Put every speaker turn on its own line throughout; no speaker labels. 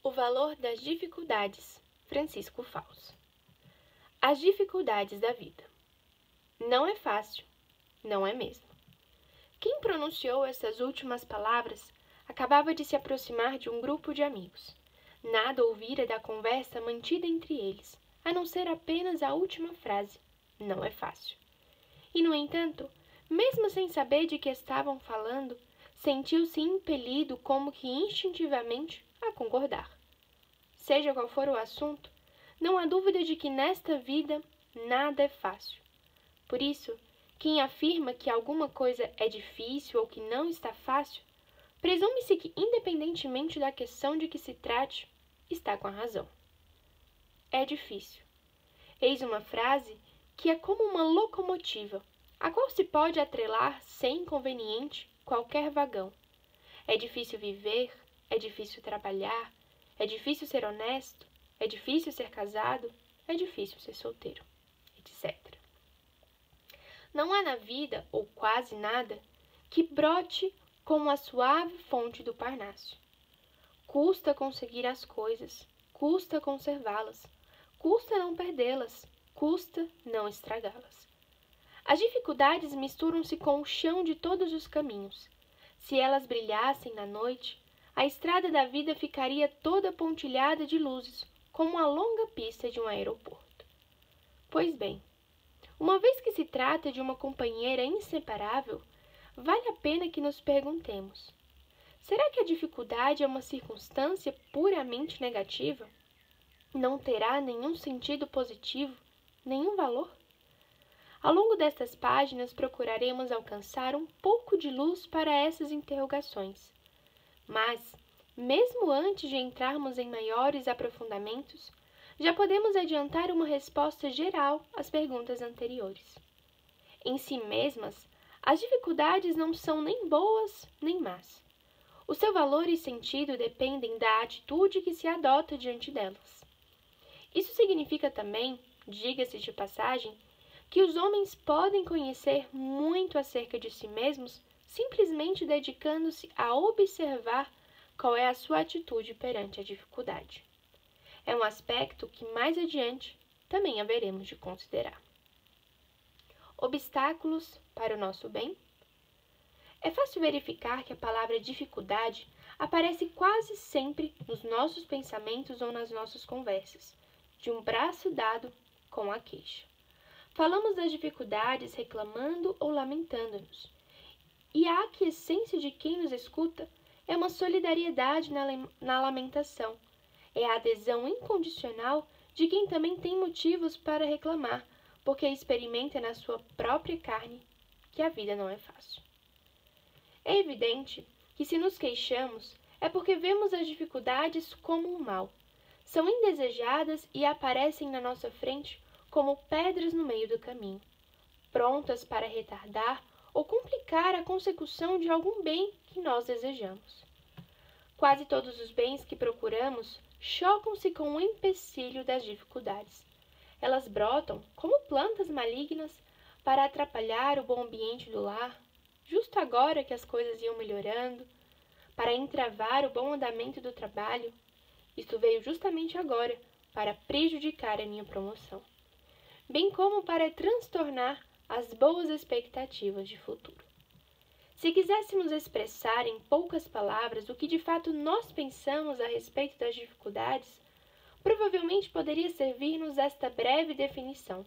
O valor das dificuldades, Francisco Fausto. As dificuldades da vida. Não é fácil, não é mesmo. Quem pronunciou essas últimas palavras acabava de se aproximar de um grupo de amigos. Nada ouvira da conversa mantida entre eles, a não ser apenas a última frase: não é fácil. E, no entanto, mesmo sem saber de que estavam falando, sentiu-se impelido como que instintivamente a concordar. Seja qual for o assunto, não há dúvida de que nesta vida nada é fácil. Por isso, quem afirma que alguma coisa é difícil ou que não está fácil, presume-se que, independentemente da questão de que se trate, está com a razão. É difícil. Eis uma frase que é como uma locomotiva, a qual se pode atrelar sem inconveniente qualquer vagão. É difícil viver, é difícil trabalhar, é difícil ser honesto, é difícil ser casado, é difícil ser solteiro, etc. Não há na vida, ou quase nada, que brote como a suave fonte do Parnaso. Custa conseguir as coisas, custa conservá-las, custa não perdê-las, custa não estragá-las. As dificuldades misturam-se com o chão de todos os caminhos. Se elas brilhassem na noite, a estrada da vida ficaria toda pontilhada de luzes, como a longa pista de um aeroporto. Pois bem, uma vez que se trata de uma companheira inseparável, vale a pena que nos perguntemos: será que a dificuldade é uma circunstância puramente negativa? Não terá nenhum sentido positivo, nenhum valor? Ao longo destas páginas procuraremos alcançar um pouco de luz para essas interrogações. Mas, mesmo antes de entrarmos em maiores aprofundamentos, já podemos adiantar uma resposta geral às perguntas anteriores. Em si mesmas, as dificuldades não são nem boas nem más. O seu valor e sentido dependem da atitude que se adota diante delas. Isso significa também, diga-se de passagem, que os homens podem conhecer muito acerca de si mesmos simplesmente dedicando-se a observar qual é a sua atitude perante a dificuldade. É um aspecto que mais adiante também haveremos de considerar. Obstáculos para o nosso bem? É fácil verificar que a palavra dificuldade aparece quase sempre nos nossos pensamentos ou nas nossas conversas, de um braço dado com a queixa. Falamos das dificuldades reclamando ou lamentando-nos, e a aquiescência de quem nos escuta é uma solidariedade na lamentação, é a adesão incondicional de quem também tem motivos para reclamar, porque experimenta na sua própria carne que a vida não é fácil. É evidente que se nos queixamos é porque vemos as dificuldades como um mal. São indesejadas e aparecem na nossa frente como pedras no meio do caminho, prontas para retardar ou complicar a consecução de algum bem que nós desejamos. Quase todos os bens que procuramos chocam-se com o empecilho das dificuldades. Elas brotam como plantas malignas para atrapalhar o bom ambiente do lar, justo agora que as coisas iam melhorando, para entravar o bom andamento do trabalho. Isto veio justamente agora para prejudicar a minha promoção, bem como para transtornar as boas expectativas de futuro. Se quiséssemos expressar em poucas palavras o que de fato nós pensamos a respeito das dificuldades, provavelmente poderia servir-nos esta breve definição: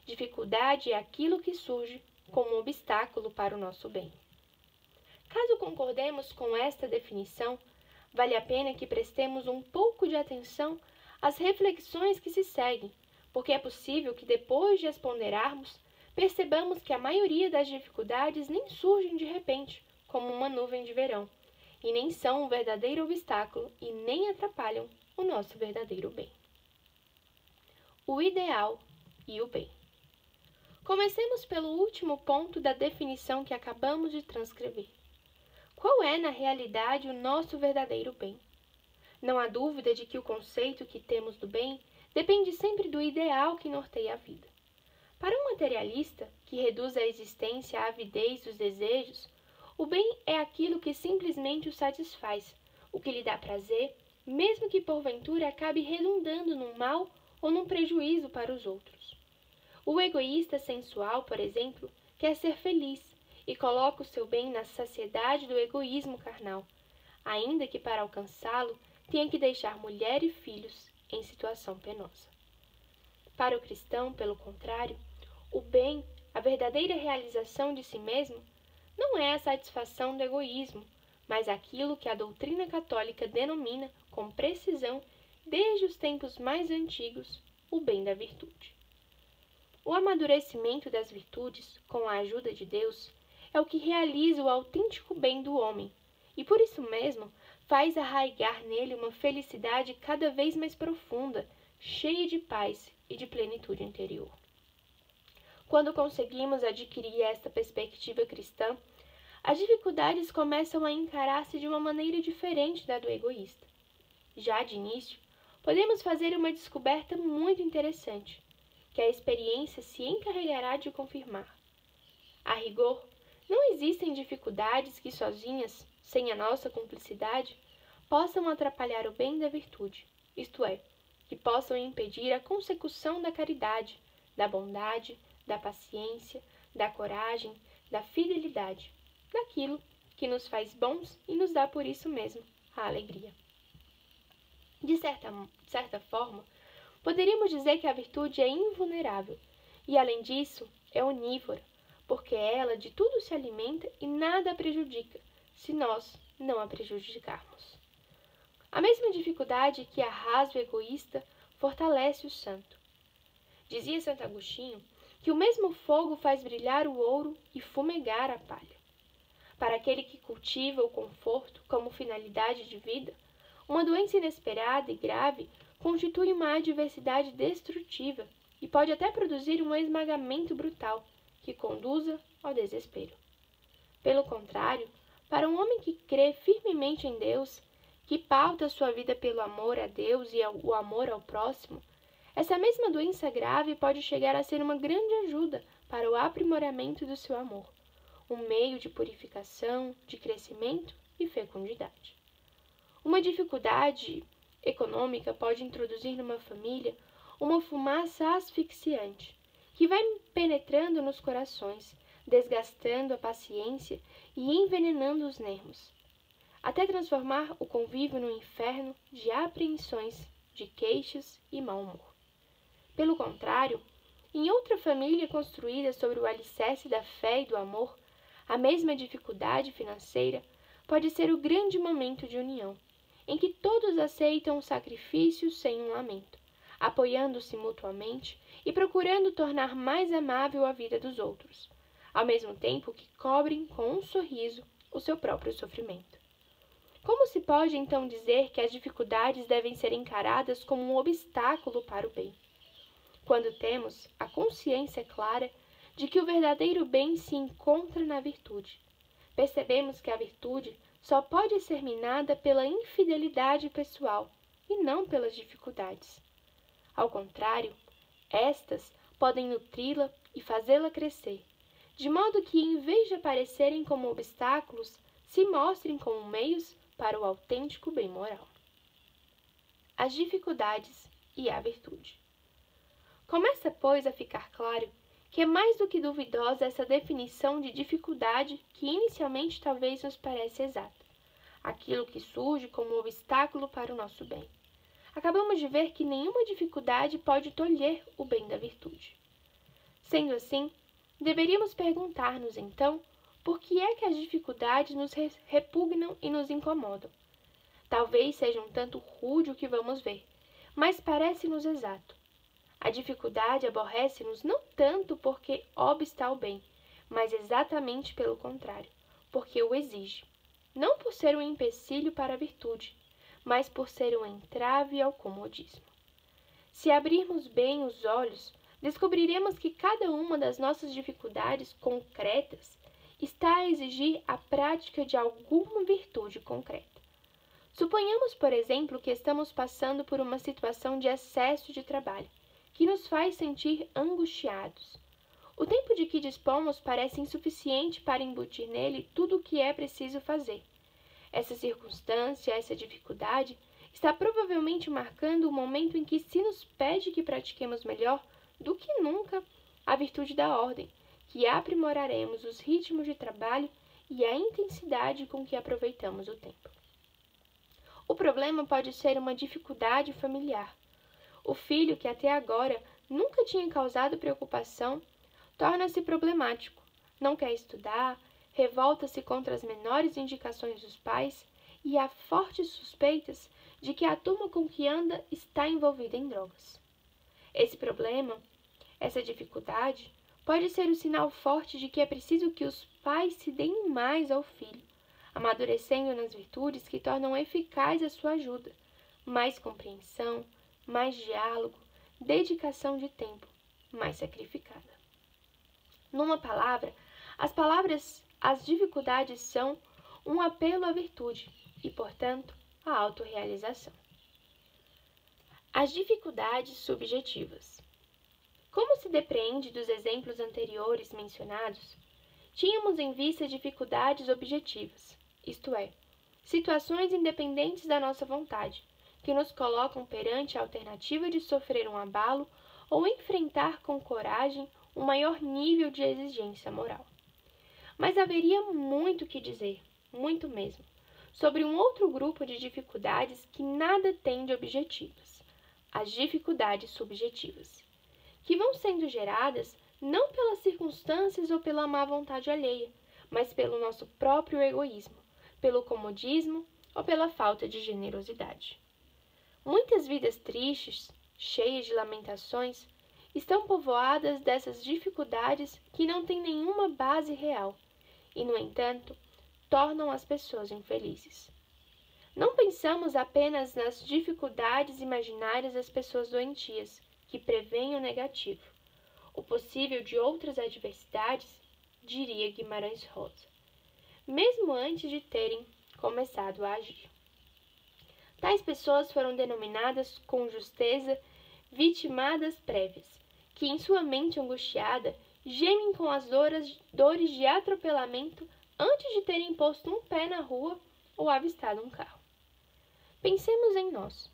dificuldade é aquilo que surge como um obstáculo para o nosso bem. Caso concordemos com esta definição, vale a pena que prestemos um pouco de atenção às reflexões que se seguem, porque é possível que depois de as ponderarmos, percebamos que a maioria das dificuldades nem surgem de repente, como uma nuvem de verão, e nem são um verdadeiro obstáculo e nem atrapalham o nosso verdadeiro bem. O ideal e o bem. Comecemos pelo último ponto da definição que acabamos de transcrever. Qual é, na realidade, o nosso verdadeiro bem? Não há dúvida de que o conceito que temos do bem depende sempre do ideal que norteia a vida. Para um materialista, que reduz a existência à avidez dos desejos, o bem é aquilo que simplesmente o satisfaz, o que lhe dá prazer mesmo que porventura acabe redundando num mal ou num prejuízo para os outros. O egoísta sensual, por exemplo, quer ser feliz e coloca o seu bem na saciedade do egoísmo carnal, ainda que para alcançá-lo tenha que deixar mulher e filhos em situação penosa. Para o cristão, pelo contrário, o bem, a verdadeira realização de si mesmo, não é a satisfação do egoísmo, mas aquilo que a doutrina católica denomina com precisão, desde os tempos mais antigos, o bem da virtude. O amadurecimento das virtudes, com a ajuda de Deus, é o que realiza o autêntico bem do homem, e por isso mesmo faz arraigar nele uma felicidade cada vez mais profunda, cheia de paz e de plenitude interior. Quando conseguimos adquirir esta perspectiva cristã, as dificuldades começam a encarar-se de uma maneira diferente da do egoísta. Já de início, podemos fazer uma descoberta muito interessante, que a experiência se encarregará de confirmar. A rigor, não existem dificuldades que sozinhas, sem a nossa cumplicidade, possam atrapalhar o bem da virtude, isto é, que possam impedir a consecução da caridade, da bondade, da paciência, da coragem, da fidelidade, daquilo que nos faz bons e nos dá por isso mesmo a alegria. De certa forma, poderíamos dizer que a virtude é invulnerável e, além disso, é onívora, porque ela de tudo se alimenta e nada a prejudica, se nós não a prejudicarmos. A mesma dificuldade que arrasa o egoísta fortalece o santo. Dizia Santo Agostinho que o mesmo fogo faz brilhar o ouro e fumegar a palha. Para aquele que cultiva o conforto como finalidade de vida, uma doença inesperada e grave constitui uma adversidade destrutiva e pode até produzir um esmagamento brutal que conduza ao desespero. Pelo contrário, para um homem que crê firmemente em Deus, que pauta sua vida pelo amor a Deus e o amor ao próximo, essa mesma doença grave pode chegar a ser uma grande ajuda para o aprimoramento do seu amor, um meio de purificação, de crescimento e fecundidade. Uma dificuldade econômica pode introduzir numa família uma fumaça asfixiante, que vai penetrando nos corações, desgastando a paciência e envenenando os nervos, até transformar o convívio num inferno de apreensões, de queixas e mau humor. Pelo contrário, em outra família construída sobre o alicerce da fé e do amor, a mesma dificuldade financeira pode ser o grande momento de união, em que todos aceitam o sacrifício sem um lamento, apoiando-se mutuamente e procurando tornar mais amável a vida dos outros, ao mesmo tempo que cobrem com um sorriso o seu próprio sofrimento. Como se pode então dizer que as dificuldades devem ser encaradas como um obstáculo para o bem, quando temos a consciência clara de que o verdadeiro bem se encontra na virtude? Percebemos que a virtude só pode ser minada pela infidelidade pessoal e não pelas dificuldades. Ao contrário, estas podem nutri-la e fazê-la crescer, de modo que, em vez de aparecerem como obstáculos, se mostrem como meios para o autêntico bem moral. As dificuldades e a virtude. Começa, pois, a ficar claro que é mais do que duvidosa essa definição de dificuldade que inicialmente talvez nos pareça exata, aquilo que surge como obstáculo para o nosso bem. Acabamos de ver que nenhuma dificuldade pode tolher o bem da virtude. Sendo assim, deveríamos perguntar-nos, então, por que é que as dificuldades nos repugnam e nos incomodam. Talvez seja um tanto rude o que vamos ver, mas parece-nos exato. A dificuldade aborrece-nos não tanto porque obsta ao bem, mas exatamente pelo contrário, porque o exige. Não por ser um empecilho para a virtude, mas por ser um entrave ao comodismo. Se abrirmos bem os olhos, descobriremos que cada uma das nossas dificuldades concretas está a exigir a prática de alguma virtude concreta. Suponhamos, por exemplo, que estamos passando por uma situação de excesso de trabalho, que nos faz sentir angustiados. O tempo de que dispomos parece insuficiente para embutir nele tudo o que é preciso fazer. Essa circunstância, essa dificuldade, está provavelmente marcando o momento em que se nos pede que pratiquemos melhor do que nunca a virtude da ordem, que aprimoraremos os ritmos de trabalho e a intensidade com que aproveitamos o tempo. O problema pode ser uma dificuldade familiar. O filho que até agora nunca tinha causado preocupação torna-se problemático, não quer estudar, revolta-se contra as menores indicações dos pais e há fortes suspeitas de que a turma com que anda está envolvida em drogas. Esse problema, essa dificuldade, pode ser um sinal forte de que é preciso que os pais se deem mais ao filho, amadurecendo nas virtudes que tornam eficaz a sua ajuda, mais compreensão, mais diálogo, dedicação de tempo, mais sacrificada. Numa palavra, as dificuldades são um apelo à virtude e, portanto, à autorrealização. As dificuldades subjetivas. Como se depreende dos exemplos anteriores mencionados, tínhamos em vista dificuldades objetivas, isto é, situações independentes da nossa vontade, que nos colocam perante a alternativa de sofrer um abalo ou enfrentar com coragem um maior nível de exigência moral. Mas haveria muito que dizer, muito mesmo, sobre um outro grupo de dificuldades que nada tem de objetivas, as dificuldades subjetivas, que vão sendo geradas não pelas circunstâncias ou pela má vontade alheia, mas pelo nosso próprio egoísmo, pelo comodismo ou pela falta de generosidade. Muitas vidas tristes, cheias de lamentações, estão povoadas dessas dificuldades que não têm nenhuma base real e, no entanto, tornam as pessoas infelizes. Não pensamos apenas nas dificuldades imaginárias das pessoas doentias, que prevêem o negativo, o possível de outras adversidades, diria Guimarães Rosa, mesmo antes de terem começado a agir. Tais pessoas foram denominadas com justeza vitimadas prévias, que em sua mente angustiada gemem com as dores de atropelamento antes de terem posto um pé na rua ou avistado um carro. Pensemos em nós.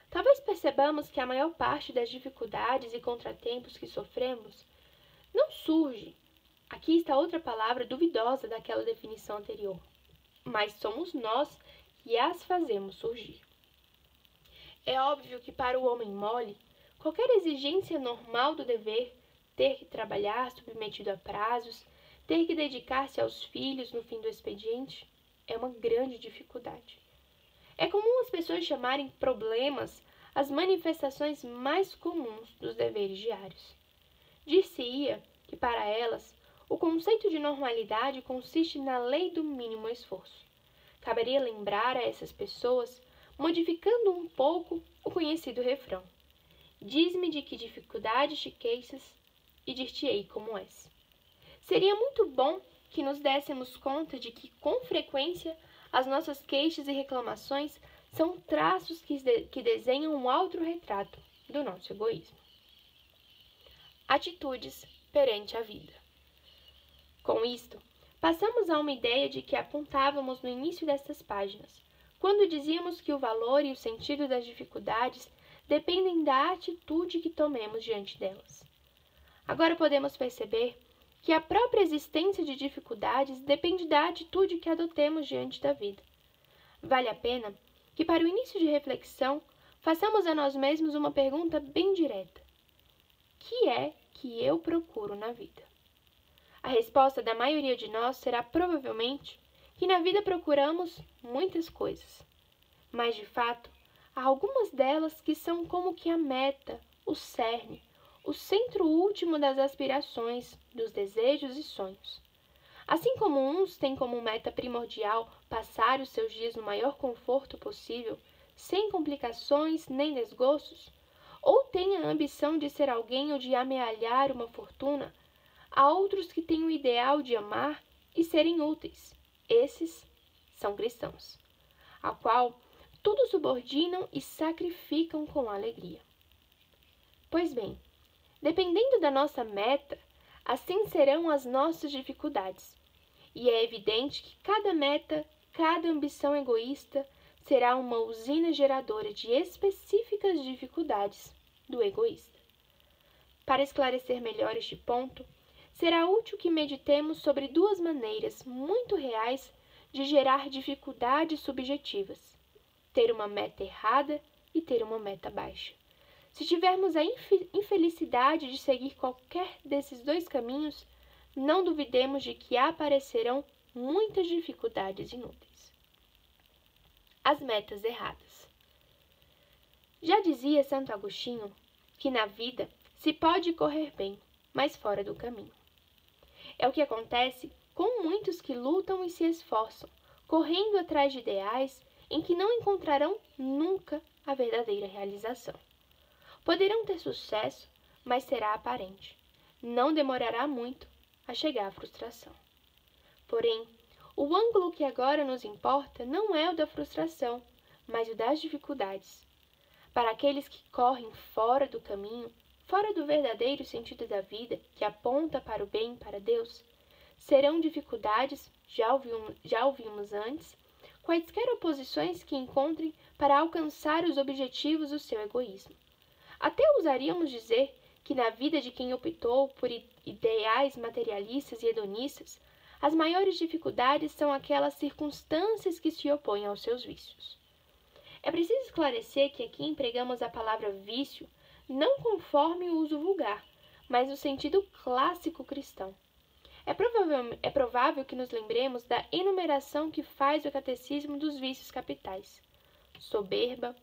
Talvez percebamos que a maior parte das dificuldades e contratempos que sofremos não surge, aqui está outra palavra duvidosa daquela definição anterior, mas somos nós que as fazemos surgir. É óbvio que para o homem mole, qualquer exigência normal do dever, ter que trabalhar submetido a prazos, ter que dedicar-se aos filhos no fim do expediente, é uma grande dificuldade. É comum as pessoas chamarem problemas as manifestações mais comuns dos deveres diários. Dir-se-ia que, para elas, o conceito de normalidade consiste na lei do mínimo esforço. Caberia lembrar a essas pessoas, modificando um pouco o conhecido refrão: diz-me de que dificuldades te queixas e dir-te-ei como és. Seria muito bom que nos dessemos conta de que, com frequência, as nossas queixas e reclamações são traços que desenham um autorretrato do nosso egoísmo. Atitudes perante a vida. Com isto, passamos a uma ideia de que apontávamos no início destas páginas, quando dizíamos que o valor e o sentido das dificuldades dependem da atitude que tomemos diante delas. Agora podemos perceber que a própria existência de dificuldades depende da atitude que adotemos diante da vida. Vale a pena que, para o início de reflexão, façamos a nós mesmos uma pergunta bem direta: que é que eu procuro na vida? A resposta da maioria de nós será provavelmente que na vida procuramos muitas coisas, mas de fato há algumas delas que são como que a meta, o cerne, o centro último das aspirações, dos desejos e sonhos. Assim como uns têm como meta primordial passar os seus dias no maior conforto possível, sem complicações nem desgostos, ou têm a ambição de ser alguém ou de amealhar uma fortuna, há outros que têm o ideal de amar e serem úteis. Esses são cristãos, a qual tudo subordinam e sacrificam com alegria. Pois bem, dependendo da nossa meta, assim serão as nossas dificuldades. E é evidente que cada meta, cada ambição egoísta será uma usina geradora de específicas dificuldades do egoísta. Para esclarecer melhor este ponto, será útil que meditemos sobre duas maneiras muito reais de gerar dificuldades subjetivas: ter uma meta errada e ter uma meta baixa. Se tivermos a infelicidade de seguir qualquer desses dois caminhos, não duvidemos de que aparecerão muitas dificuldades inúteis. As metas erradas. Já dizia Santo Agostinho que na vida se pode correr bem, mas fora do caminho. É o que acontece com muitos que lutam e se esforçam, correndo atrás de ideais em que não encontrarão nunca a verdadeira realização. Poderão ter sucesso, mas será aparente. Não demorará muito a chegar à frustração. Porém, o ângulo que agora nos importa não é o da frustração, mas o das dificuldades. Para aqueles que correm fora do caminho, fora do verdadeiro sentido da vida, que aponta para o bem e para Deus, serão dificuldades, já ouvimos antes, quaisquer oposições que encontrem para alcançar os objetivos do seu egoísmo. Até ousaríamos dizer que na vida de quem optou por ideais materialistas e hedonistas, as maiores dificuldades são aquelas circunstâncias que se opõem aos seus vícios. É preciso esclarecer que aqui empregamos a palavra vício não conforme o uso vulgar, mas no sentido clássico cristão. É provável que nos lembremos da enumeração que faz o Catecismo dos vícios capitais: soberba,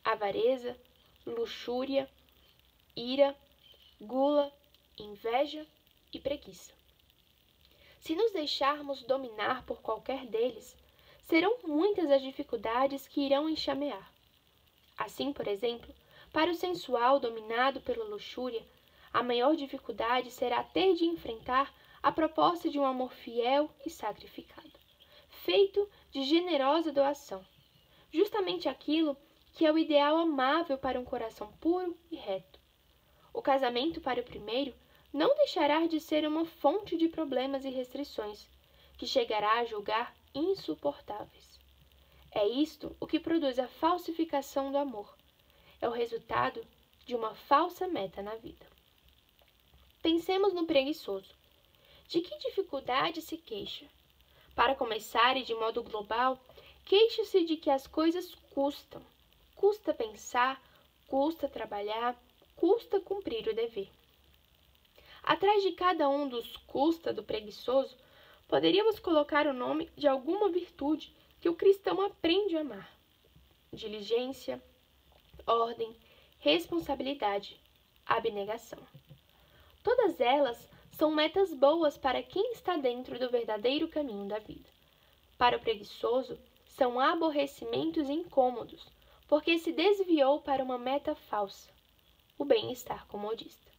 avareza, luxúria, ira, gula, inveja e preguiça. Se nos deixarmos dominar por qualquer deles, serão muitas as dificuldades que irão enxamear. Assim, por exemplo, para o sensual dominado pela luxúria, a maior dificuldade será ter de enfrentar a proposta de um amor fiel e sacrificado, feito de generosa doação, justamente aquilo que é o ideal amável para um coração puro e reto. O casamento para o primeiro não deixará de ser uma fonte de problemas e restrições, que chegará a julgar insuportáveis. É isto o que produz a falsificação do amor. É o resultado de uma falsa meta na vida. Pensemos no preguiçoso. De que dificuldade se queixa? Para começar, e de modo global, queixa-se de que as coisas custam. Custa pensar, custa trabalhar, custa cumprir o dever. Atrás de cada um dos custa do preguiçoso, poderíamos colocar o nome de alguma virtude que o cristão aprende a amar: diligência, ordem, responsabilidade, abnegação. Todas elas são metas boas para quem está dentro do verdadeiro caminho da vida. Para o preguiçoso, são aborrecimentos incômodos, porque se desviou para uma meta falsa: o bem-estar comodista.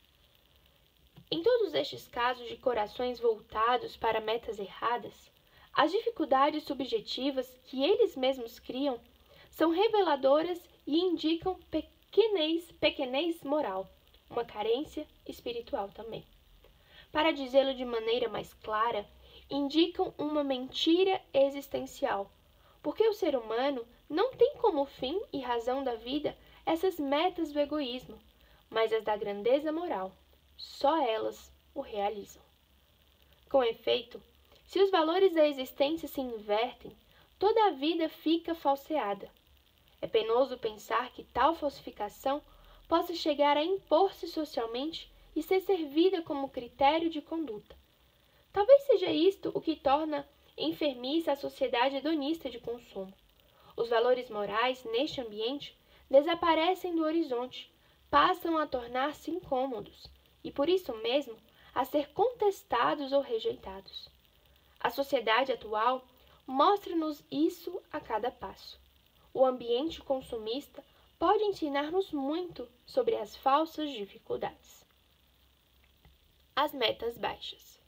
Em todos estes casos de corações voltados para metas erradas, as dificuldades subjetivas que eles mesmos criam são reveladoras e indicam pequenez moral, uma carência espiritual também. Para dizê-lo de maneira mais clara, indicam uma mentira existencial, porque o ser humano não tem como fim e razão da vida essas metas do egoísmo, mas as da grandeza moral. Só elas o realizam. Com efeito, se os valores da existência se invertem, toda a vida fica falseada. É penoso pensar que tal falsificação possa chegar a impor-se socialmente e ser servida como critério de conduta. Talvez seja isto o que torna enfermiça a sociedade hedonista de consumo. Os valores morais, neste ambiente, desaparecem do horizonte, passam a tornar-se incômodos e, por isso mesmo, a ser contestados ou rejeitados. A sociedade atual mostra-nos isso a cada passo. O ambiente consumista pode ensinar-nos muito sobre as falsas dificuldades. As metas baixas.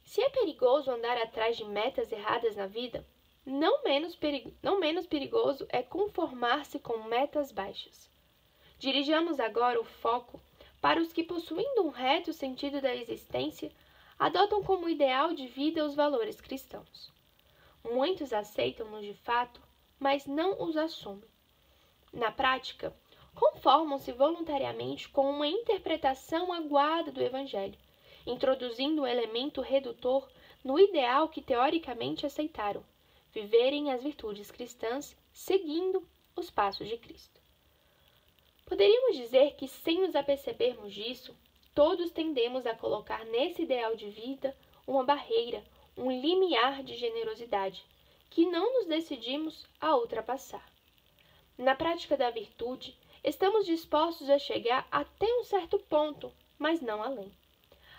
Se é perigoso andar atrás de metas erradas na vida, não menos perigoso é conformar-se com metas baixas. Dirijamos agora o foco para os que, possuindo um reto sentido da existência, adotam como ideal de vida os valores cristãos. Muitos aceitam-nos de fato mas não os assumem. Na prática, conformam-se voluntariamente com uma interpretação aguada do Evangelho, introduzindo um elemento redutor no ideal que teoricamente aceitaram, viverem as virtudes cristãs seguindo os passos de Cristo. Poderíamos dizer que, sem nos apercebermos disso, todos tendemos a colocar nesse ideal de vida uma barreira, um limiar de generosidade, que não nos decidimos a ultrapassar. Na prática da virtude, estamos dispostos a chegar até um certo ponto, mas não além.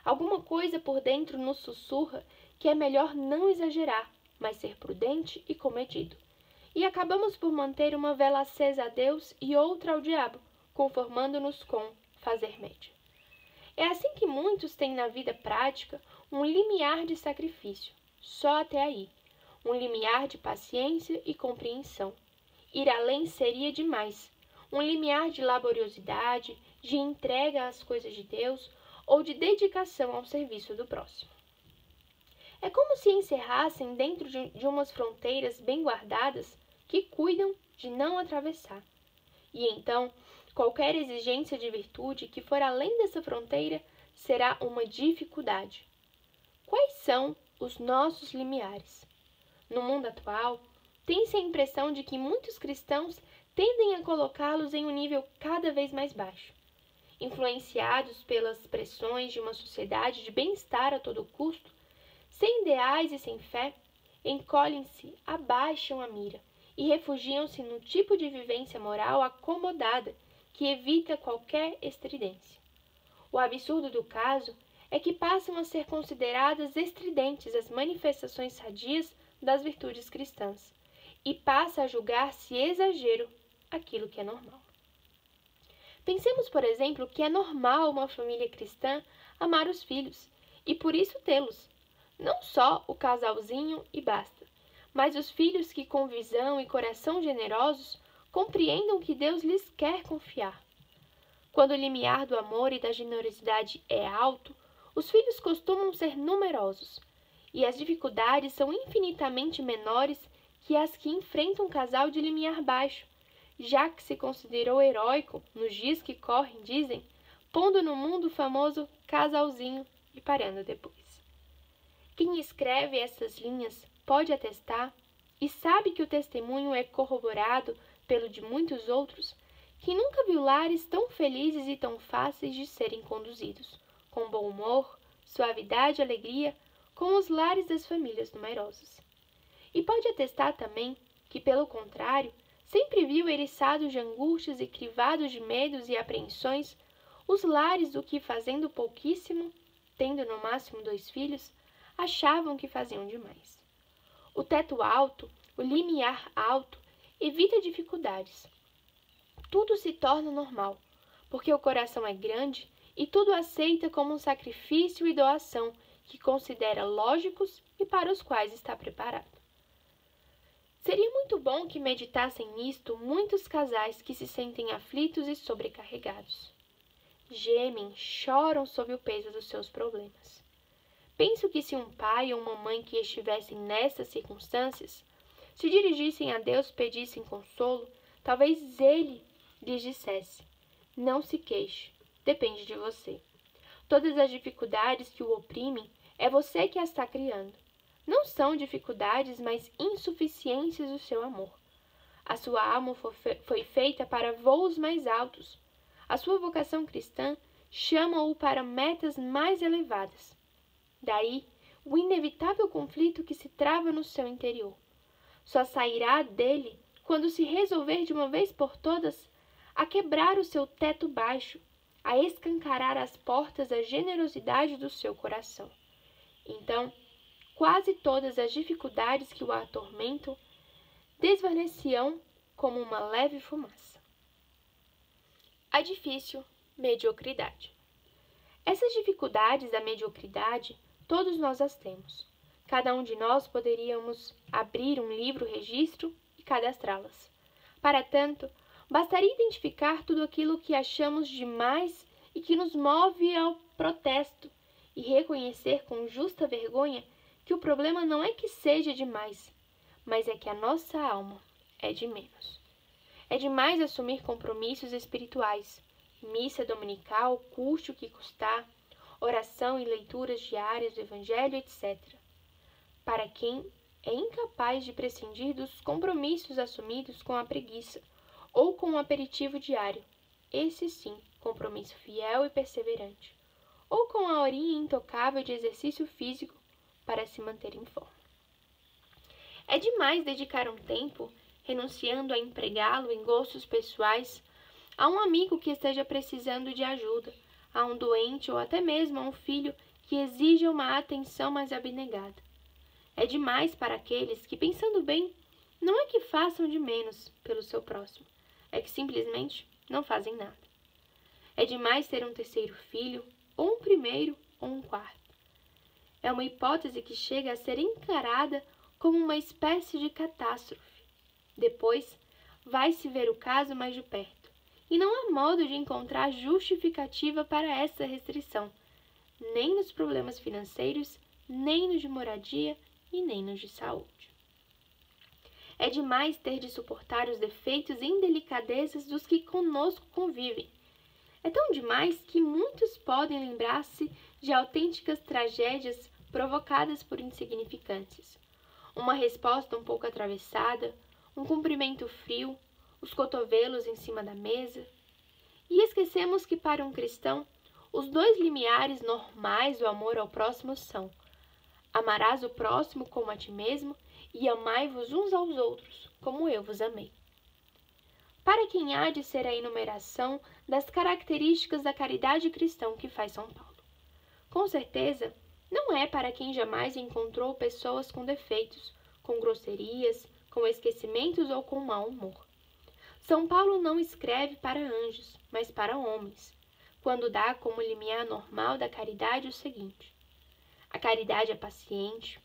Alguma coisa por dentro nos sussurra que é melhor não exagerar, mas ser prudente e comedido. E acabamos por manter uma vela acesa a Deus e outra ao diabo, conformando-nos com fazer média. É assim que muitos têm na vida prática um limiar de sacrifício, só até aí, um limiar de paciência e compreensão. Ir além seria demais, um limiar de laboriosidade, de entrega às coisas de Deus ou de dedicação ao serviço do próximo. É como se encerrassem dentro de umas fronteiras bem guardadas que cuidam de não atravessar. E então, qualquer exigência de virtude que for além dessa fronteira será uma dificuldade. Quais são os nossos limiares? No mundo atual, tem-se a impressão de que muitos cristãos tendem a colocá-los em um nível cada vez mais baixo. Influenciados pelas pressões de uma sociedade de bem-estar a todo custo, sem ideais e sem fé, encolhem-se, abaixam a mira e refugiam-se no tipo de vivência moral acomodada que evita qualquer estridência. O absurdo do caso é que passam a ser consideradas estridentes as manifestações sadias das virtudes cristãs, e passa a julgar-se exagero aquilo que é normal. Pensemos, por exemplo, que é normal uma família cristã amar os filhos e por isso tê-los. Não só o casalzinho e basta, mas os filhos que com visão e coração generosos compreendam que Deus lhes quer confiar. Quando o limiar do amor e da generosidade é alto, os filhos costumam ser numerosos, e as dificuldades são infinitamente menores que as que enfrenta um casal de limiar baixo, já que se considerou heróico, nos dias que correm, dizem, pondo no mundo o famoso casalzinho e parando depois. Quem escreve essas linhas pode atestar, e sabe que o testemunho é corroborado pelo de muitos outros, que nunca viu lares tão felizes e tão fáceis de serem conduzidos, com bom humor, suavidade e alegria, como os lares das famílias numerosas. E pode atestar também que, pelo contrário, sempre viu eriçados de angústias e crivados de medos e apreensões os lares do que, fazendo pouquíssimo, tendo no máximo 2 filhos, achavam que faziam demais. O teto alto, o limiar alto, evita dificuldades. Tudo se torna normal, porque o coração é grande e tudo aceita como um sacrifício e doação que considera lógicos e para os quais está preparado. Seria muito bom que meditassem nisto muitos casais que se sentem aflitos e sobrecarregados. Gemem, choram sob o peso dos seus problemas. Penso que se um pai ou uma mãe que estivessem nessas circunstâncias se dirigissem a Deus, pedissem consolo, talvez Ele lhes dissesse: não se queixe, depende de você. Todas as dificuldades que o oprimem é você que as está criando. Não são dificuldades, mas insuficiências do seu amor. A sua alma foi feita para voos mais altos. A sua vocação cristã chama-o para metas mais elevadas. Daí, o inevitável conflito que se trava no seu interior. Só sairá dele quando se resolver de uma vez por todas a quebrar o seu teto baixo, a escancarar as portas da generosidade do seu coração. Então, quase todas as dificuldades que o atormentam desvaneciam como uma leve fumaça. A difícil mediocridade. Essas dificuldades da mediocridade, todos nós as temos. Cada um de nós poderíamos abrir um livro-registro e cadastrá-las. Para tanto, bastaria identificar tudo aquilo que achamos demais e que nos move ao protesto e reconhecer com justa vergonha que o problema não é que seja demais, mas é que a nossa alma é de menos. É demais assumir compromissos espirituais, missa dominical, custe o que custar, oração e leituras diárias do Evangelho, etc. Para quem é incapaz de prescindir dos compromissos assumidos com a preguiça ou com o aperitivo diário, esse sim, compromisso fiel e perseverante, ou com a horinha intocável de exercício físico para se manter em forma. É demais dedicar um tempo, renunciando a empregá-lo em gostos pessoais, a um amigo que esteja precisando de ajuda, a um doente ou até mesmo a um filho que exija uma atenção mais abnegada. É demais para aqueles que, pensando bem, não é que façam de menos pelo seu próximo, é que simplesmente não fazem nada. É demais ter um terceiro filho, ou um primeiro, ou um quarto. É uma hipótese que chega a ser encarada como uma espécie de catástrofe. Depois, vai-se ver o caso mais de perto, e não há modo de encontrar justificativa para essa restrição, nem nos problemas financeiros, nem nos de moradia e nem nos de saúde. É demais ter de suportar os defeitos e indelicadezas dos que conosco convivem. É tão demais que muitos podem lembrar-se de autênticas tragédias provocadas por insignificâncias. Uma resposta um pouco atravessada, um cumprimento frio, os cotovelos em cima da mesa. E esquecemos que para um cristão, os dois limiares normais do amor ao próximo são: amarás o próximo como a ti mesmo e amai-vos uns aos outros, como eu vos amei. Para quem há de ser a enumeração das características da caridade cristã que faz São Paulo? Com certeza, não é para quem jamais encontrou pessoas com defeitos, com grosserias, com esquecimentos ou com mau humor. São Paulo não escreve para anjos, mas para homens, quando dá como limiar normal da caridade o seguinte: a caridade é paciente,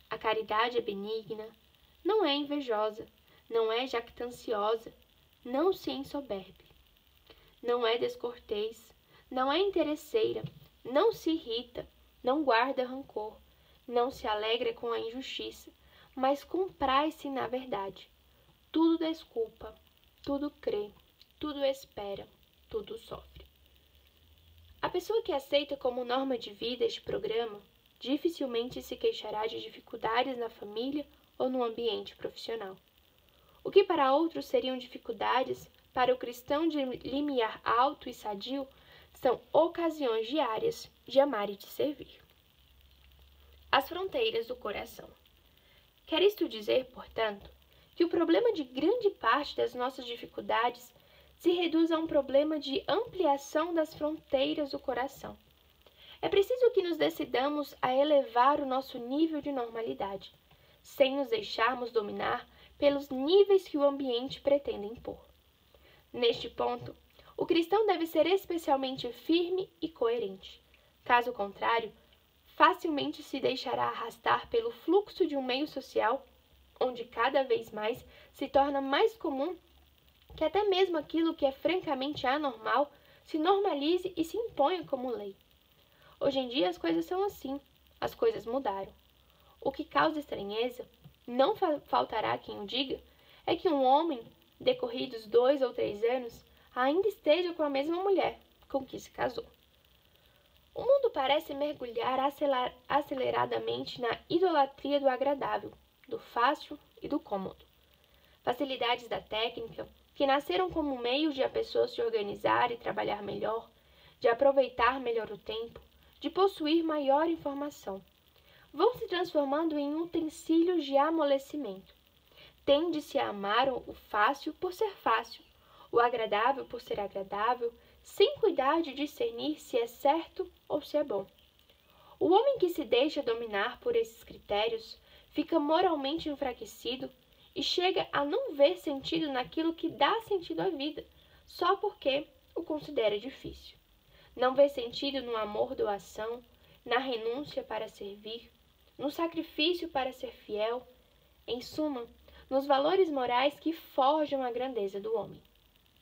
a caridade é benigna, não é invejosa, não é jactanciosa, não se ensoberbe, não é descortês, não é interesseira, não se irrita, não guarda rancor, não se alegra com a injustiça, mas compraz-se na verdade. Tudo desculpa, tudo crê, tudo espera, tudo sofre. A pessoa que aceita como norma de vida este programa dificilmente se queixará de dificuldades na família ou no ambiente profissional. O que para outros seriam dificuldades, para o cristão de limiar alto e sadio, são ocasiões diárias de amar e de servir. As fronteiras do coração. Quer isto dizer, portanto, que o problema de grande parte das nossas dificuldades se reduz a um problema de ampliação das fronteiras do coração. É preciso que nos decidamos a elevar o nosso nível de normalidade, sem nos deixarmos dominar pelos níveis que o ambiente pretende impor. Neste ponto, o cristão deve ser especialmente firme e coerente. Caso contrário, facilmente se deixará arrastar pelo fluxo de um meio social onde cada vez mais se torna mais comum que até mesmo aquilo que é francamente anormal se normalize e se imponha como lei. Hoje em dia as coisas são assim, as coisas mudaram. O que causa estranheza, não faltará quem o diga, é que um homem, decorridos 2 ou 3 anos, ainda esteja com a mesma mulher com que se casou. O mundo parece mergulhar aceleradamente na idolatria do agradável, do fácil e do cômodo. Facilidades da técnica, que nasceram como meio de a pessoa se organizar e trabalhar melhor, de aproveitar melhor o tempo, de possuir maior informação, vão se transformando em utensílios de amolecimento. Tende-se a amar o fácil por ser fácil, o agradável por ser agradável, sem cuidar de discernir se é certo ou se é bom. O homem que se deixa dominar por esses critérios fica moralmente enfraquecido e chega a não ver sentido naquilo que dá sentido à vida, só porque o considera difícil. Não vê sentido no amor-doação, na renúncia para servir, no sacrifício para ser fiel, em suma, nos valores morais que forjam a grandeza do homem.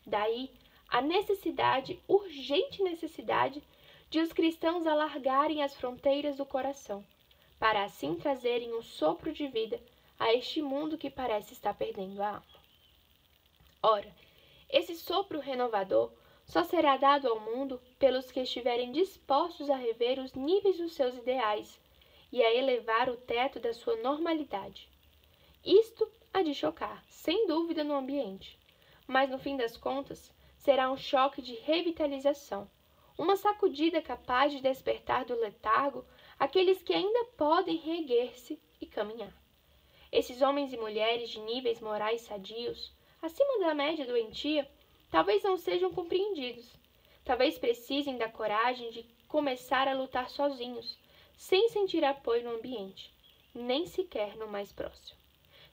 Daí a necessidade, urgente necessidade, de os cristãos alargarem as fronteiras do coração, para assim trazerem um sopro de vida a este mundo que parece estar perdendo a alma. Ora, esse sopro renovador só será dado ao mundo pelos que estiverem dispostos a rever os níveis dos seus ideais e a elevar o teto da sua normalidade. Isto há de chocar, sem dúvida, no ambiente, mas no fim das contas será um choque de revitalização, uma sacudida capaz de despertar do letargo aqueles que ainda podem reerguer-se e caminhar. Esses homens e mulheres de níveis morais sadios, acima da média doentia, talvez não sejam compreendidos. Talvez precisem da coragem de começar a lutar sozinhos, sem sentir apoio no ambiente, nem sequer no mais próximo.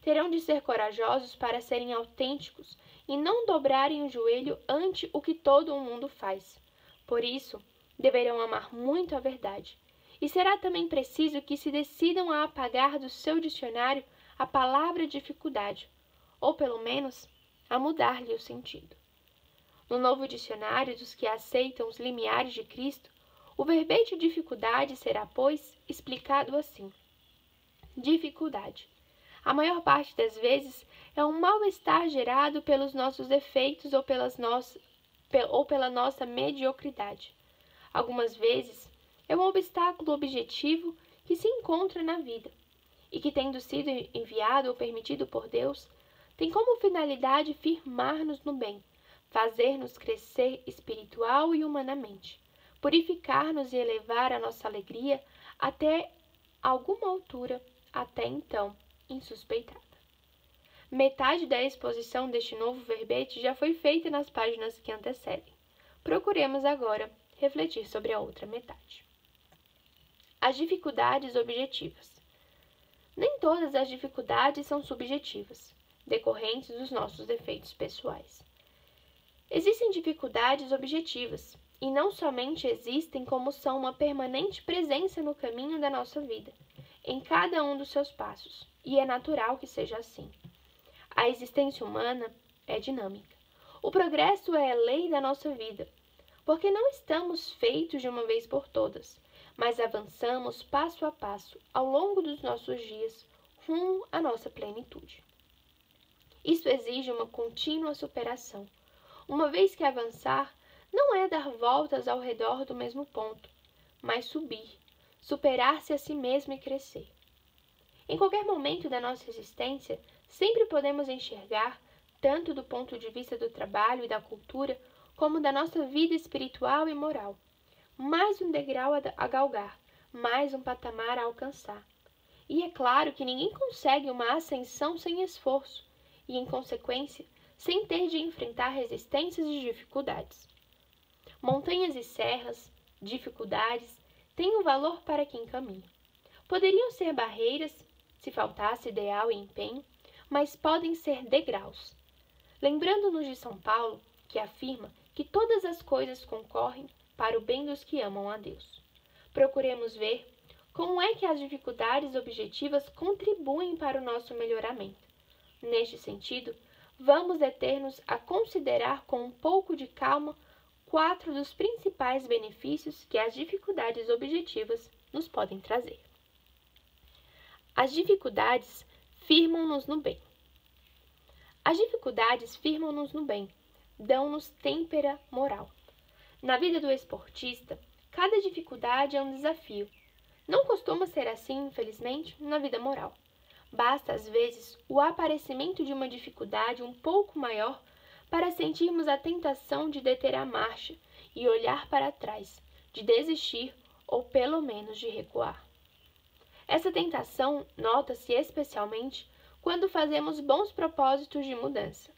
Terão de ser corajosos para serem autênticos e não dobrarem o joelho ante o que todo o mundo faz. Por isso, deverão amar muito a verdade. E será também preciso que se decidam a apagar do seu dicionário a palavra dificuldade, ou pelo menos a mudar-lhe o sentido. No novo dicionário dos que aceitam os limiares de Cristo, o verbete dificuldade será, pois, explicado assim: dificuldade. A maior parte das vezes é um mal-estar gerado pelos nossos defeitos ou pela nossa mediocridade. Algumas vezes é um obstáculo objetivo que se encontra na vida e que, tendo sido enviado ou permitido por Deus, tem como finalidade firmar-nos no bem, fazer-nos crescer espiritual e humanamente, purificar-nos e elevar a nossa alegria até alguma altura, até então insuspeitada. Metade da exposição deste novo verbete já foi feita nas páginas que antecedem. Procuremos agora refletir sobre a outra metade. As dificuldades objetivas. Nem todas as dificuldades são subjetivas, decorrentes dos nossos defeitos pessoais. Existem dificuldades objetivas, e não somente existem, como são uma permanente presença no caminho da nossa vida, em cada um dos seus passos, e é natural que seja assim. A existência humana é dinâmica. O progresso é a lei da nossa vida, porque não estamos feitos de uma vez por todas, mas avançamos passo a passo ao longo dos nossos dias rumo à nossa plenitude. Isso exige uma contínua superação, uma vez que avançar não é dar voltas ao redor do mesmo ponto, mas subir, superar-se a si mesmo e crescer. Em qualquer momento da nossa existência, sempre podemos enxergar, tanto do ponto de vista do trabalho e da cultura, como da nossa vida espiritual e moral, mais um degrau a galgar, mais um patamar a alcançar. E é claro que ninguém consegue uma ascensão sem esforço e, em consequência, sem ter de enfrentar resistências e dificuldades. Montanhas e serras, dificuldades, têm um valor para quem caminha. Poderiam ser barreiras, se faltasse ideal e empenho, mas podem ser degraus. Lembrando-nos de São Paulo, que afirma que todas as coisas concorrem para o bem dos que amam a Deus. Procuremos ver como é que as dificuldades objetivas contribuem para o nosso melhoramento. Neste sentido, vamos deter-nos a considerar com um pouco de calma 4 dos principais benefícios que as dificuldades objetivas nos podem trazer. As dificuldades firmam-nos no bem. As dificuldades firmam-nos no bem, dão-nos têmpera moral. Na vida do esportista, cada dificuldade é um desafio. Não costuma ser assim, infelizmente, na vida moral. Basta, às vezes, o aparecimento de uma dificuldade um pouco maior para sentirmos a tentação de deter a marcha e olhar para trás, de desistir ou pelo menos de recuar. Essa tentação nota-se especialmente quando fazemos bons propósitos de mudança.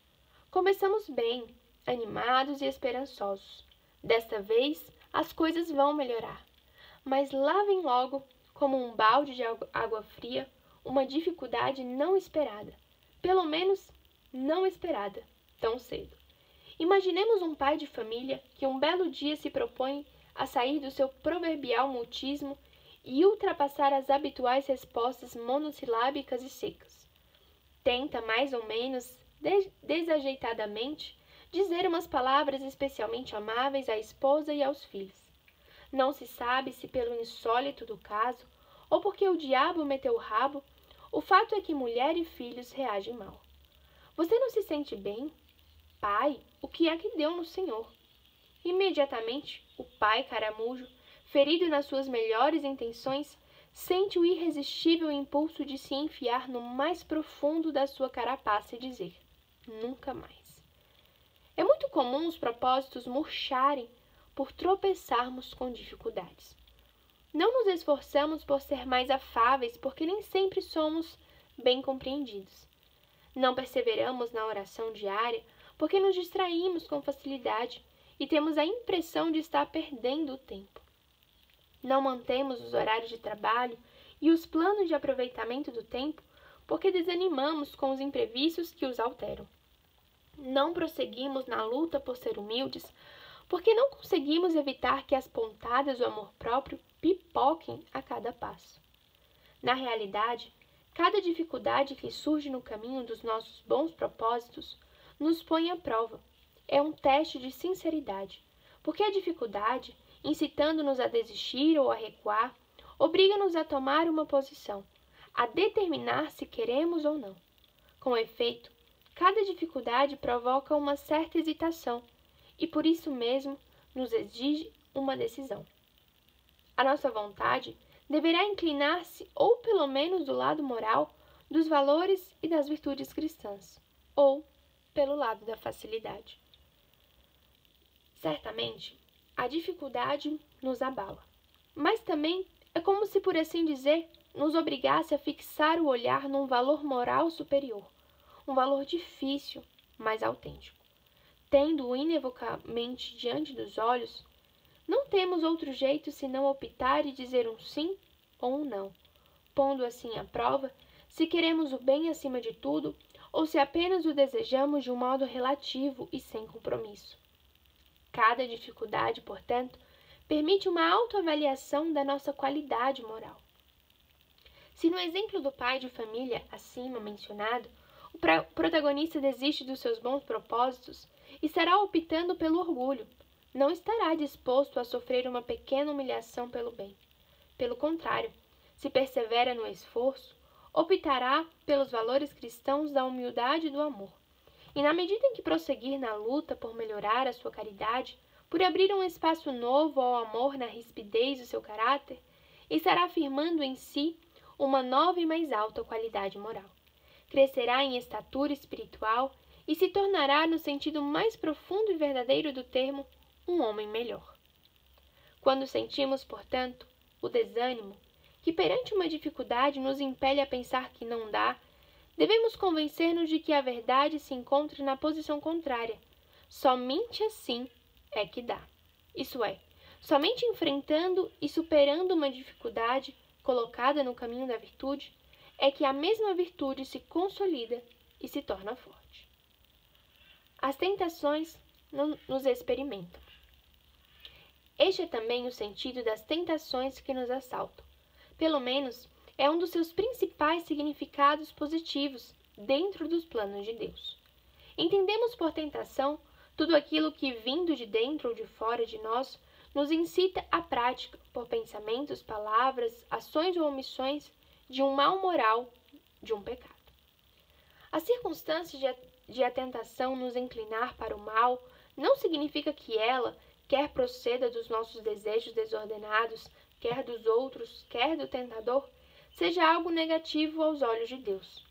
Começamos bem, animados e esperançosos. Desta vez, as coisas vão melhorar. Mas lá vem logo, como um balde de água fria, uma dificuldade não esperada. Pelo menos, não esperada, tão cedo. Imaginemos um pai de família que um belo dia se propõe a sair do seu proverbial mutismo e ultrapassar as habituais respostas monossilábicas e secas. Tenta, mais ou menos desajeitadamente, dizer umas palavras especialmente amáveis à esposa e aos filhos. Não se sabe se pelo insólito do caso ou porque o diabo meteu o rabo, o fato é que mulher e filhos reagem mal. Você não se sente bem? Pai, o que é que deu no Senhor? Imediatamente, o pai caramujo, ferido nas suas melhores intenções, sente o irresistível impulso de se enfiar no mais profundo da sua carapaça e dizer: nunca mais. É muito comum os propósitos murcharem por tropeçarmos com dificuldades. Não nos esforçamos por ser mais afáveis, porque nem sempre somos bem compreendidos. Não perseveramos na oração diária, porque nos distraímos com facilidade e temos a impressão de estar perdendo o tempo. Não mantemos os horários de trabalho e os planos de aproveitamento do tempo, porque desanimamos com os imprevistos que os alteram. Não prosseguimos na luta por ser humildes, porque não conseguimos evitar que as pontadas do amor próprio pipoquem a cada passo. Na realidade, cada dificuldade que surge no caminho dos nossos bons propósitos nos põe à prova. É um teste de sinceridade, porque a dificuldade, incitando-nos a desistir ou a recuar, obriga-nos a tomar uma posição, a determinar se queremos ou não. Com efeito, cada dificuldade provoca uma certa hesitação e, por isso mesmo, nos exige uma decisão. A nossa vontade deverá inclinar-se ou pelo menos do lado moral dos valores e das virtudes cristãs, ou pelo lado da facilidade. Certamente, a dificuldade nos abala, mas também é como se, por assim dizer, nos obrigasse a fixar o olhar num valor moral superior, um valor difícil, mas autêntico. Tendo-o inevocavelmente diante dos olhos, não temos outro jeito senão optar e dizer um sim ou um não, pondo assim à prova se queremos o bem acima de tudo ou se apenas o desejamos de um modo relativo e sem compromisso. Cada dificuldade, portanto, permite uma autoavaliação da nossa qualidade moral. Se no exemplo do pai de família acima mencionado, o protagonista desiste dos seus bons propósitos, estará optando pelo orgulho, não estará disposto a sofrer uma pequena humilhação pelo bem. Pelo contrário, se persevera no esforço, optará pelos valores cristãos da humildade e do amor. E na medida em que prosseguir na luta por melhorar a sua caridade, por abrir um espaço novo ao amor na rispidez do seu caráter, estará afirmando em si uma nova e mais alta qualidade moral. Crescerá em estatura espiritual e se tornará, no sentido mais profundo e verdadeiro do termo, um homem melhor. Quando sentimos, portanto, o desânimo, que perante uma dificuldade nos impele a pensar que não dá, devemos convencer-nos de que a verdade se encontra na posição contrária. Somente assim é que dá. Isso é, somente enfrentando e superando uma dificuldade colocada no caminho da virtude, é que a mesma virtude se consolida e se torna forte. As tentações nos experimentam. Este é também o sentido das tentações que nos assaltam. Pelo menos, é um dos seus principais significados positivos dentro dos planos de Deus. Entendemos por tentação tudo aquilo que, vindo de dentro ou de fora de nós, nos incita à prática, por pensamentos, palavras, ações ou omissões, de um mal moral, de um pecado. A circunstância de a tentação nos inclinar para o mal não significa que ela, quer proceda dos nossos desejos desordenados, quer dos outros, quer do tentador, seja algo negativo aos olhos de Deus.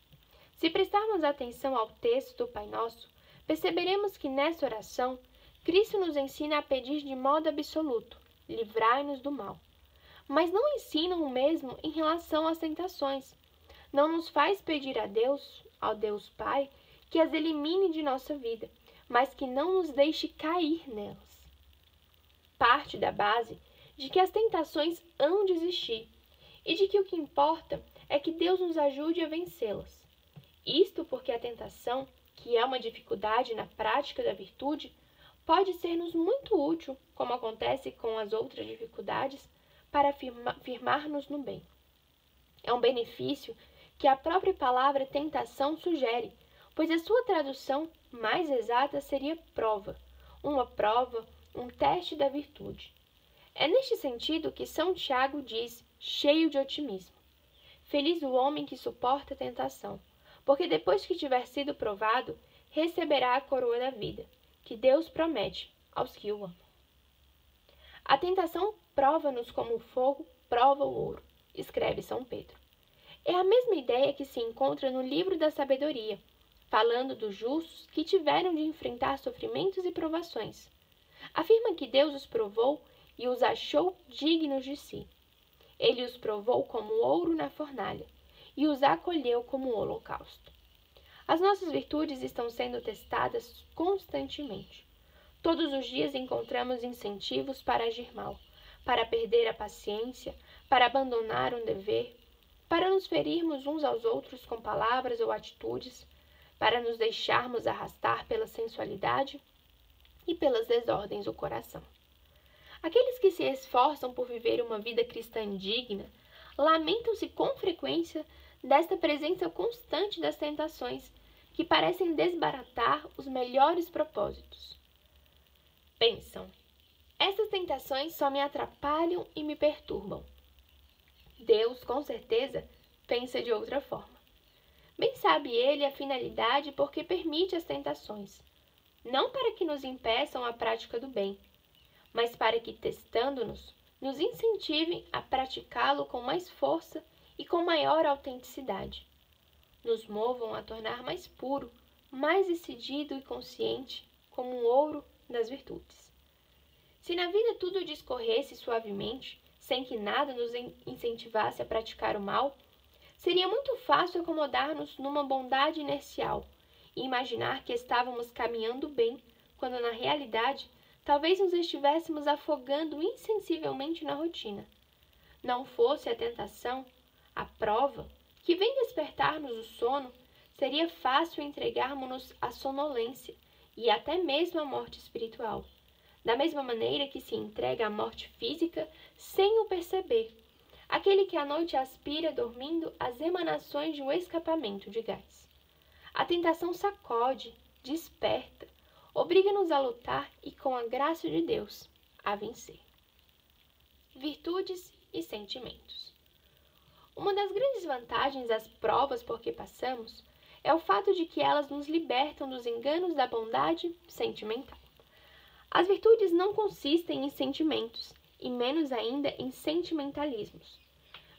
Se prestarmos atenção ao texto do Pai Nosso, perceberemos que nessa oração, Cristo nos ensina a pedir de modo absoluto: livrai-nos do mal. Mas não ensina o mesmo em relação às tentações. Não nos faz pedir a Deus, ao Deus Pai, que as elimine de nossa vida, mas que não nos deixe cair nelas. Parte da base de que as tentações hão de existir e de que o que importa é que Deus nos ajude a vencê-las. Isto porque a tentação, que é uma dificuldade na prática da virtude, pode ser-nos muito útil, como acontece com as outras dificuldades, para firmar-nos no bem. É um benefício que a própria palavra tentação sugere, pois a sua tradução mais exata seria prova, uma prova, um teste da virtude. É neste sentido que São Tiago diz, cheio de otimismo: feliz o homem que suporta a tentação, porque depois que tiver sido provado, receberá a coroa da vida, que Deus promete aos que o amam. A tentação prova-nos como o fogo prova o ouro, escreve São Pedro. É a mesma ideia que se encontra no livro da Sabedoria, falando dos justos que tiveram de enfrentar sofrimentos e provações. Afirma que Deus os provou e os achou dignos de si. Ele os provou como ouro na fornalha e os acolheu como holocausto. As nossas virtudes estão sendo testadas constantemente. Todos os dias encontramos incentivos para agir mal, para perder a paciência, para abandonar um dever, para nos ferirmos uns aos outros com palavras ou atitudes, para nos deixarmos arrastar pela sensualidade e pelas desordens do coração. Aqueles que se esforçam por viver uma vida cristã digna lamentam-se com frequência desta presença constante das tentações que parecem desbaratar os melhores propósitos. Pensam: essas tentações só me atrapalham e me perturbam. Deus, com certeza, pensa de outra forma. Bem sabe ele a finalidade por que permite as tentações, não para que nos impeçam a prática do bem, mas para que, testando-nos, nos incentivem a praticá-lo com mais força e com maior autenticidade. Nos movam a tornar mais puro, mais decidido e consciente, como o ouro das virtudes. Se na vida tudo discorresse suavemente, sem que nada nos incentivasse a praticar o mal, seria muito fácil acomodar-nos numa bondade inercial e imaginar que estávamos caminhando bem, quando na realidade talvez nos estivéssemos afogando insensivelmente na rotina. Não fosse a tentação, a prova, que vem despertar-nos o sono, seria fácil entregarmos-nos à sonolência e até mesmo à morte espiritual, da mesma maneira que se entrega à morte física sem o perceber, aquele que à noite aspira dormindo as emanações de um escapamento de gás. A tentação sacode, desperta, obriga-nos a lutar e, com a graça de Deus, a vencer. Virtudes e sentimentos. Uma das grandes vantagens das provas por que passamos é o fato de que elas nos libertam dos enganos da bondade sentimental. As virtudes não consistem em sentimentos, e menos ainda em sentimentalismos,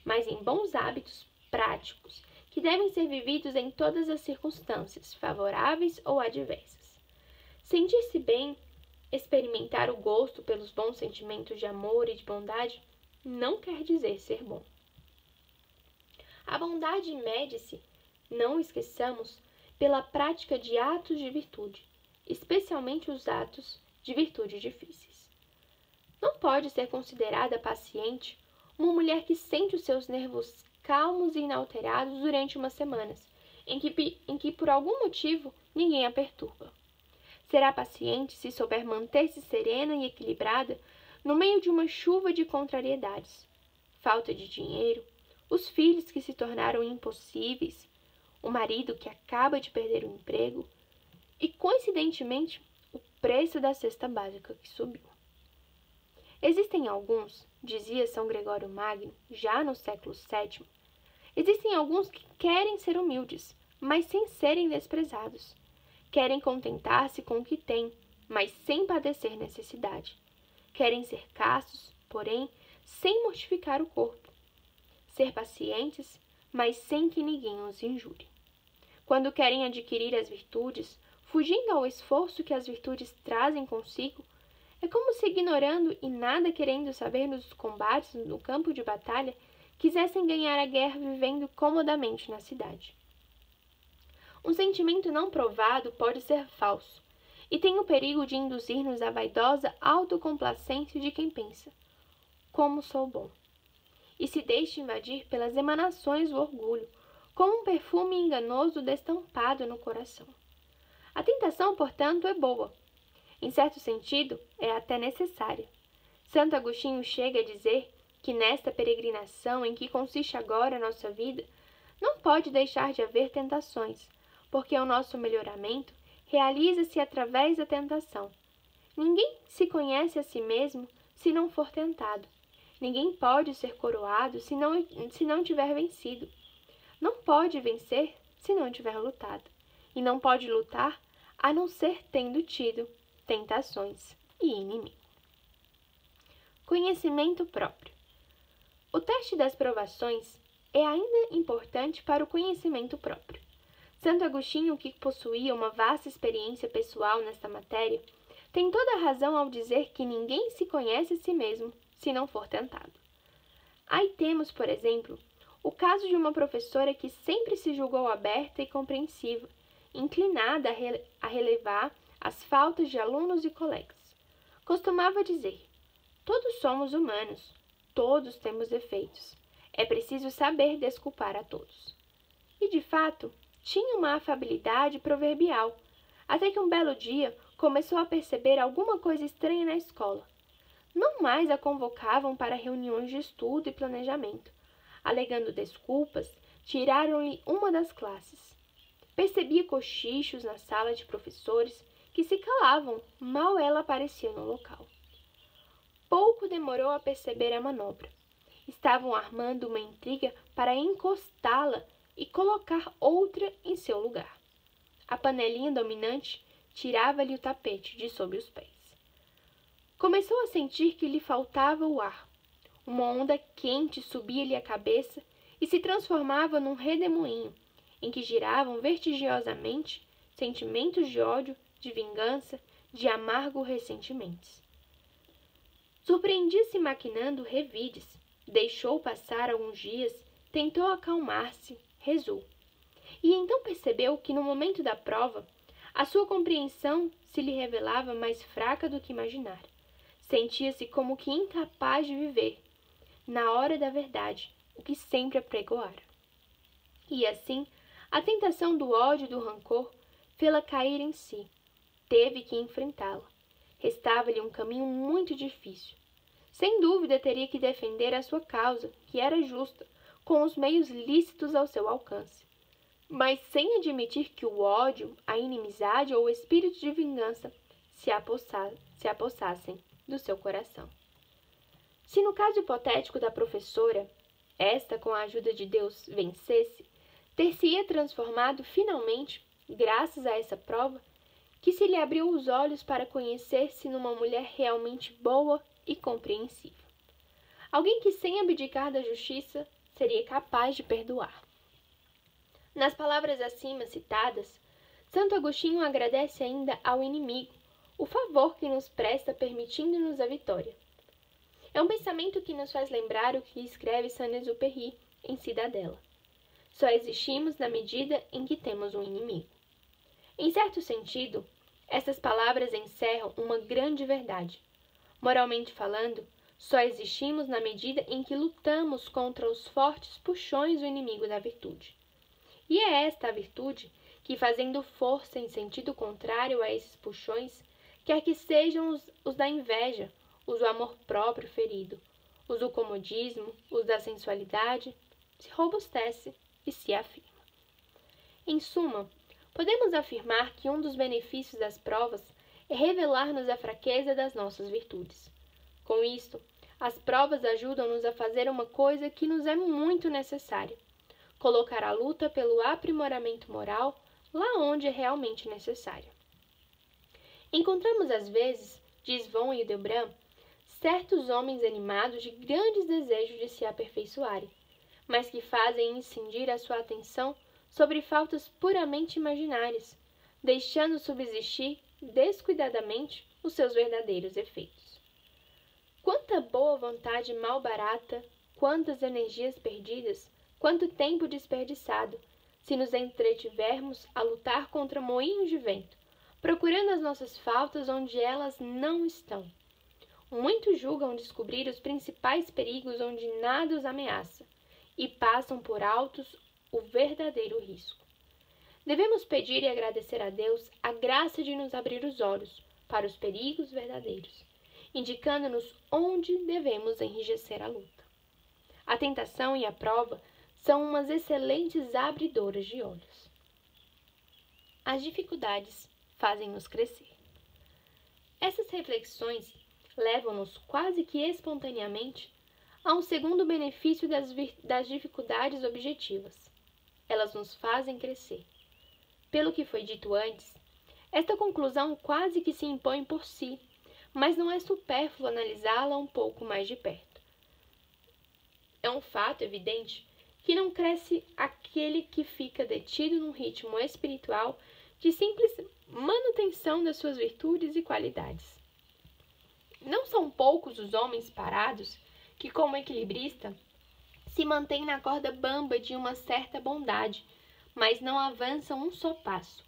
mas em bons hábitos práticos, que devem ser vividos em todas as circunstâncias, favoráveis ou adversas. Sentir-se bem, experimentar o gosto pelos bons sentimentos de amor e de bondade, não quer dizer ser bom. A bondade mede-se, não esqueçamos, pela prática de atos de virtude, especialmente os atos de virtude difíceis. Não pode ser considerada paciente uma mulher que sente os seus nervos calmos e inalterados durante umas semanas, em que por algum motivo ninguém a perturba. Será paciente se souber manter-se serena e equilibrada no meio de uma chuva de contrariedades, falta de dinheiro, os filhos que se tornaram impossíveis, o marido que acaba de perder o emprego e, coincidentemente, o preço da cesta básica que subiu. Existem alguns, dizia São Gregório Magno, já no século VII, existem alguns que querem ser humildes, mas sem serem desprezados. Querem contentar-se com o que têm, mas sem padecer necessidade. Querem ser castos, porém, sem mortificar o corpo. Ser pacientes, mas sem que ninguém os injure. Quando querem adquirir as virtudes, fugindo ao esforço que as virtudes trazem consigo, é como se, ignorando e nada querendo saber nos combates no campo de batalha, quisessem ganhar a guerra vivendo comodamente na cidade. Um sentimento não provado pode ser falso, e tem o perigo de induzir-nos à vaidosa autocomplacência de quem pensa: como sou bom, e se deixa invadir pelas emanações do orgulho, como um perfume enganoso destampado no coração. A tentação, portanto, é boa. Em certo sentido, é até necessária. Santo Agostinho chega a dizer que nesta peregrinação em que consiste agora a nossa vida, não pode deixar de haver tentações, porque o nosso melhoramento realiza-se através da tentação. Ninguém se conhece a si mesmo se não for tentado. Ninguém pode ser coroado se não tiver vencido. Não pode vencer se não tiver lutado. E não pode lutar a não ser tendo tido tentações e inimigo. Conhecimento próprio. O teste das provações é ainda importante para o conhecimento próprio. Santo Agostinho, que possuía uma vasta experiência pessoal nesta matéria, tem toda a razão ao dizer que ninguém se conhece a si mesmo se não for tentado. Aí temos, por exemplo, o caso de uma professora que sempre se julgou aberta e compreensiva, inclinada a relevar as faltas de alunos e colegas. Costumava dizer: todos somos humanos, todos temos defeitos. É preciso saber desculpar a todos. E, de fato, tinha uma afabilidade proverbial, até que um belo dia começou a perceber alguma coisa estranha na escola. Não mais a convocavam para reuniões de estudo e planejamento. Alegando desculpas, tiraram-lhe uma das classes. Percebia cochichos na sala de professores que se calavam mal ela aparecia no local. Pouco demorou a perceber a manobra. Estavam armando uma intriga para encostá-la e colocar outra em seu lugar. A panelinha dominante tirava-lhe o tapete de sob os pés. Começou a sentir que lhe faltava o ar. Uma onda quente subia-lhe a cabeça e se transformava num redemoinho, em que giravam vertiginosamente sentimentos de ódio, de vingança, de amargo ressentimentos. Surpreendia-se maquinando revides, deixou passar alguns dias, tentou acalmar-se, rezou. E então percebeu que no momento da prova, a sua compreensão se lhe revelava mais fraca do que imaginara. Sentia-se como que incapaz de viver, na hora da verdade, o que sempre apregoara. E assim, a tentação do ódio e do rancor fê-la cair em si. Teve que enfrentá-la. Restava-lhe um caminho muito difícil. Sem dúvida teria que defender a sua causa, que era justa, com os meios lícitos ao seu alcance, mas sem admitir que o ódio, a inimizade ou o espírito de vingança se apossassem do seu coração. Se no caso hipotético da professora, esta, com a ajuda de Deus, vencesse, ter-se-ia transformado finalmente, graças a essa prova, que se lhe abriu os olhos para conhecer-se numa mulher realmente boa e compreensiva. Alguém que, sem abdicar da justiça, seria capaz de perdoar. Nas palavras acima citadas, Santo Agostinho agradece ainda ao inimigo o favor que nos presta permitindo-nos a vitória. É um pensamento que nos faz lembrar o que escreve Saint-Exupéry em Cidadela. Só existimos na medida em que temos um inimigo. Em certo sentido, estas palavras encerram uma grande verdade. Moralmente falando, só existimos na medida em que lutamos contra os fortes puxões do inimigo da virtude. E é esta a virtude que, fazendo força em sentido contrário a esses puxões, quer que sejam os da inveja, os do amor próprio ferido, os do comodismo, os da sensualidade, se robustece e se afirma. Em suma, podemos afirmar que um dos benefícios das provas é revelar-nos a fraqueza das nossas virtudes. Com isto, as provas ajudam-nos a fazer uma coisa que nos é muito necessária: colocar a luta pelo aprimoramento moral lá onde é realmente necessário. Encontramos às vezes, diz von Hildebrand, certos homens animados de grandes desejos de se aperfeiçoarem, mas que fazem incidir a sua atenção sobre faltas puramente imaginárias, deixando subsistir descuidadamente os seus verdadeiros efeitos. Quanta boa vontade mal barata, quantas energias perdidas, quanto tempo desperdiçado, se nos entretivermos a lutar contra moinhos de vento, procurando as nossas faltas onde elas não estão. Muitos julgam descobrir os principais perigos onde nada os ameaça, e passam por altos o verdadeiro risco. Devemos pedir e agradecer a Deus a graça de nos abrir os olhos para os perigos verdadeiros, indicando-nos onde devemos enrijecer a luta. A tentação e a prova são umas excelentes abridoras de olhos. As dificuldades fazem-nos crescer. Essas reflexões levam-nos quase que espontaneamente a um segundo benefício das dificuldades objetivas. Elas nos fazem crescer. Pelo que foi dito antes, Esta conclusão quase que se impõe por si, mas não é supérfluo analisá-la um pouco mais de perto. É um fato evidente que não cresce aquele que fica detido num ritmo espiritual de simples manutenção das suas virtudes e qualidades. Não são poucos os homens parados que, como equilibrista, se mantêm na corda bamba de uma certa bondade, mas não avançam um só passo.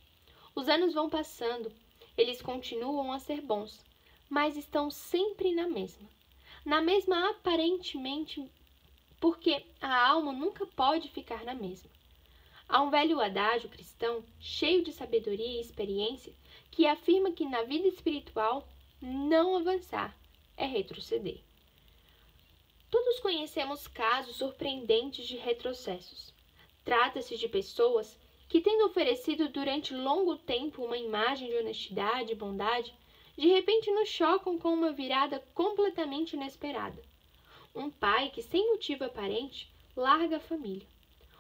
Os anos vão passando, eles continuam a ser bons, mas estão sempre na mesma aparentemente, porque a alma nunca pode ficar na mesma. Há um velho adágio cristão, cheio de sabedoria e experiência, que afirma que na vida espiritual não avançar é retroceder. Todos conhecemos casos surpreendentes de retrocessos. Trata-se de pessoas que, tendo oferecido durante longo tempo uma imagem de honestidade e bondade, de repente nos chocam com uma virada completamente inesperada. Um pai que, sem motivo aparente, larga a família.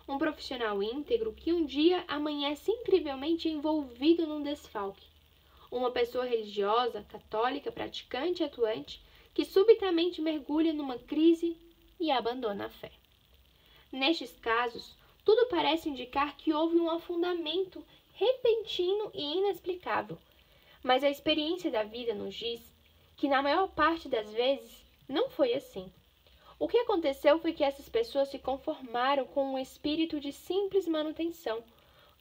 Um profissional íntegro que um dia amanhece incrivelmente envolvido num desfalque. Uma pessoa religiosa, católica, praticante e atuante, que subitamente mergulha numa crise e abandona a fé. Nestes casos, tudo parece indicar que houve um afundamento repentino e inexplicável, mas a experiência da vida nos diz que, na maior parte das vezes, não foi assim. O que aconteceu foi que essas pessoas se conformaram com um espírito de simples manutenção,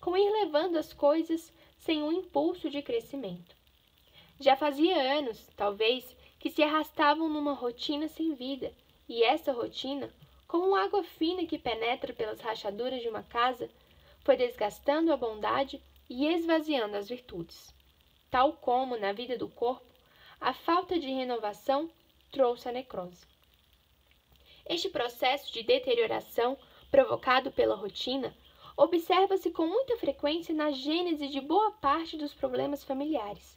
com ir levando as coisas sem um impulso de crescimento. Já fazia anos, talvez, que se arrastavam numa rotina sem vida, e essa rotina, como água fina que penetra pelas rachaduras de uma casa, foi desgastando a bondade e esvaziando as virtudes. Tal como, na vida do corpo, a falta de renovação trouxe a necrose. Este processo de deterioração, provocado pela rotina, observa-se com muita frequência na gênese de boa parte dos problemas familiares.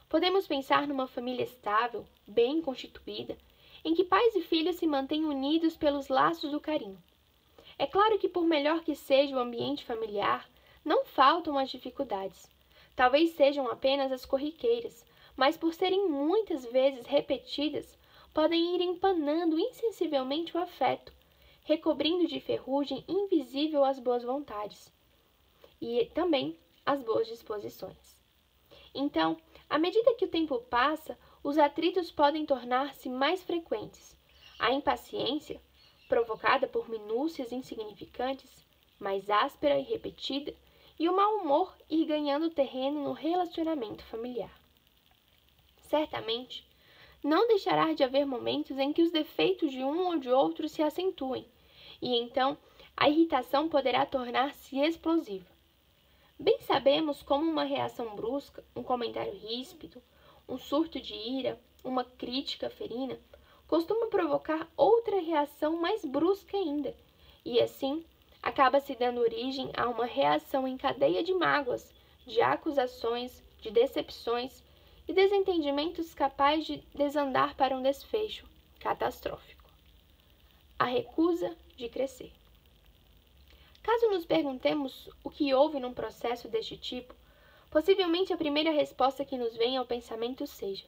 Podemos pensar numa família estável, bem constituída, em que pais e filhos se mantêm unidos pelos laços do carinho. É claro que, por melhor que seja o ambiente familiar, não faltam as dificuldades. Talvez sejam apenas as corriqueiras, mas por serem muitas vezes repetidas, podem ir empanando insensivelmente o afeto, recobrindo de ferrugem invisível as boas vontades e também as boas disposições. Então, à medida que o tempo passa, os atritos podem tornar-se mais frequentes. A impaciência, provocada por minúcias insignificantes, mais áspera e repetida, e o mau humor ir ganhando terreno no relacionamento familiar. Certamente, não deixará de haver momentos em que os defeitos de um ou de outro se acentuem, e então a irritação poderá tornar-se explosiva. Bem sabemos como uma reação brusca, um comentário ríspido, um surto de ira, uma crítica ferina, costuma provocar outra reação mais brusca ainda, e assim acaba se dando origem a uma reação em cadeia de mágoas, de acusações, de decepções e desentendimentos capazes de desandar para um desfecho catastrófico. A recusa de crescer. Caso nos perguntemos o que houve num processo deste tipo, possivelmente a primeira resposta que nos vem ao pensamento seja: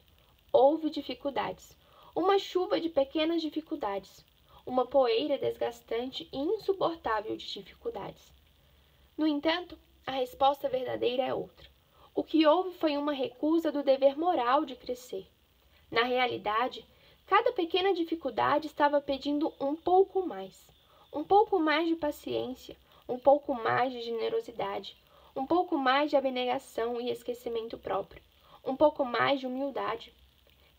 houve dificuldades, uma chuva de pequenas dificuldades, uma poeira desgastante e insuportável de dificuldades. No entanto, a resposta verdadeira é outra. O que houve foi uma recusa do dever moral de crescer. Na realidade, cada pequena dificuldade estava pedindo um pouco mais de paciência, um pouco mais de generosidade, um pouco mais de abnegação e esquecimento próprio, um pouco mais de humildade.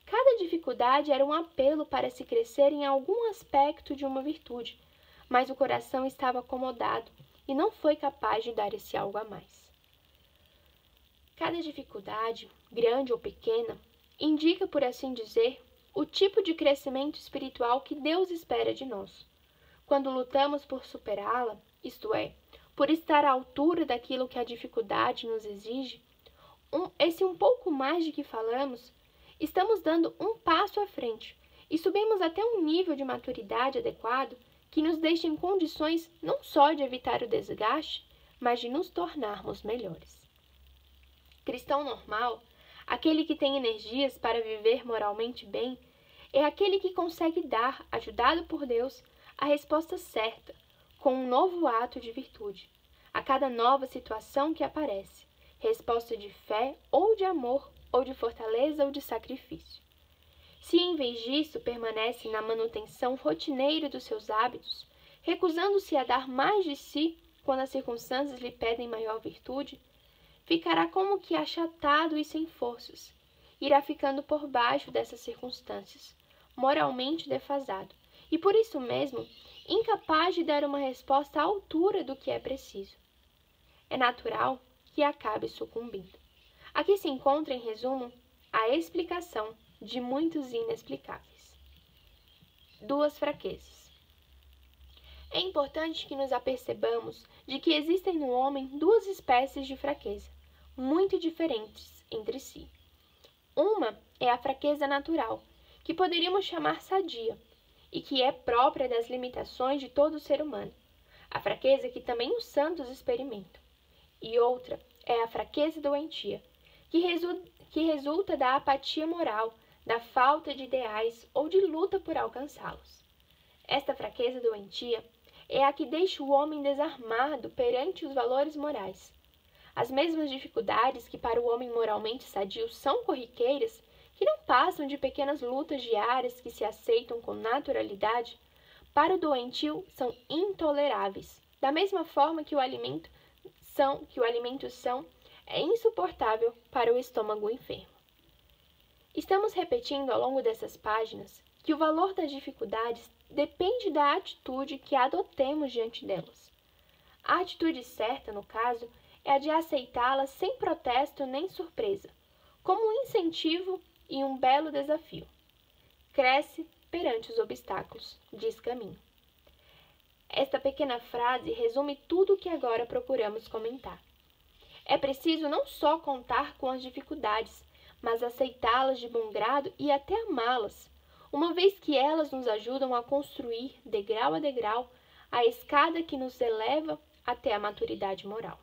Cada dificuldade era um apelo para se crescer em algum aspecto de uma virtude, mas o coração estava acomodado e não foi capaz de dar esse algo a mais. Cada dificuldade, grande ou pequena, indica, por assim dizer, o tipo de crescimento espiritual que Deus espera de nós. Quando lutamos por superá-la, isto é, por estar à altura daquilo que a dificuldade nos exige, esse um pouco mais de que falamos, estamos dando um passo à frente e subimos até um nível de maturidade adequado que nos deixa em condições não só de evitar o desgaste, mas de nos tornarmos melhores. Cristão normal, aquele que tem energias para viver moralmente bem, é aquele que consegue dar, ajudado por Deus, a resposta certa, com um novo ato de virtude, a cada nova situação que aparece, resposta de fé ou de amor, ou de fortaleza ou de sacrifício. Se em vez disso permanece na manutenção rotineira dos seus hábitos, recusando-se a dar mais de si quando as circunstâncias lhe pedem maior virtude, ficará como que achatado e sem forças. Irá ficando por baixo dessas circunstâncias, moralmente defasado, e por isso mesmo incapaz de dar uma resposta à altura do que é preciso. É natural que acabe sucumbindo. Aqui se encontra, em resumo, a explicação de muitos inexplicáveis. 2 fraquezas. É importante que nos apercebamos de que existem no homem 2 espécies de fraqueza, muito diferentes entre si. Uma é a fraqueza natural, que poderíamos chamar sadia, e que é própria das limitações de todo ser humano, a fraqueza que também os santos experimentam. E outra é a fraqueza doentia, que resulta da apatia moral, da falta de ideais ou de luta por alcançá-los. Esta fraqueza doentia é a que deixa o homem desarmado perante os valores morais. As mesmas dificuldades que para o homem moralmente sadio são corriqueiras, que não passam de pequenas lutas diárias que se aceitam com naturalidade, para o doentio são intoleráveis, da mesma forma que o alimento é insuportável para o estômago enfermo. Estamos repetindo ao longo dessas páginas que o valor das dificuldades depende da atitude que adotemos diante delas. A atitude certa, no caso, é a de aceitá-las sem protesto nem surpresa, como um incentivo e um belo desafio. Cresce perante os obstáculos, diz Caminho. Esta pequena frase resume tudo o que agora procuramos comentar. É preciso não só contar com as dificuldades, mas aceitá-las de bom grado e até amá-las, uma vez que elas nos ajudam a construir, degrau a degrau, a escada que nos eleva até a maturidade moral.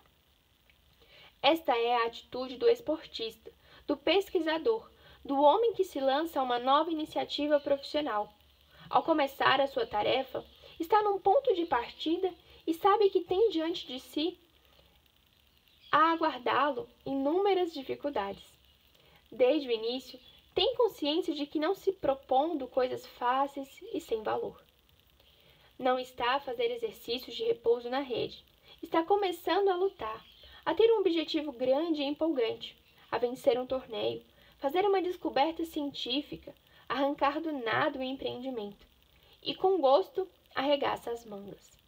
Esta é a atitude do esportista, do pesquisador, do homem que se lança a uma nova iniciativa profissional. Ao começar a sua tarefa, está num ponto de partida e sabe que tem diante de si a aguardá-lo inúmeras dificuldades. Desde o início, tem consciência de que não se propondo coisas fáceis e sem valor. Não está a fazer exercícios de repouso na rede. Está começando a lutar, a ter um objetivo grande e empolgante, a vencer um torneio, fazer uma descoberta científica, arrancar do nada o empreendimento. E com gosto, arregaça as mangas.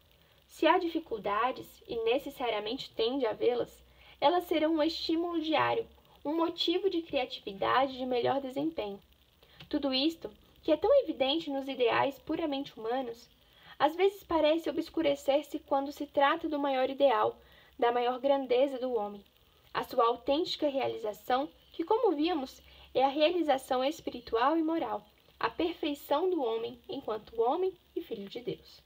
Se há dificuldades, e necessariamente tende a havê-las, elas serão um estímulo diário, um motivo de criatividade e de melhor desempenho. Tudo isto, que é tão evidente nos ideais puramente humanos, às vezes parece obscurecer-se quando se trata do maior ideal, da maior grandeza do homem, a sua autêntica realização, que, como vimos, é a realização espiritual e moral, a perfeição do homem enquanto homem e filho de Deus.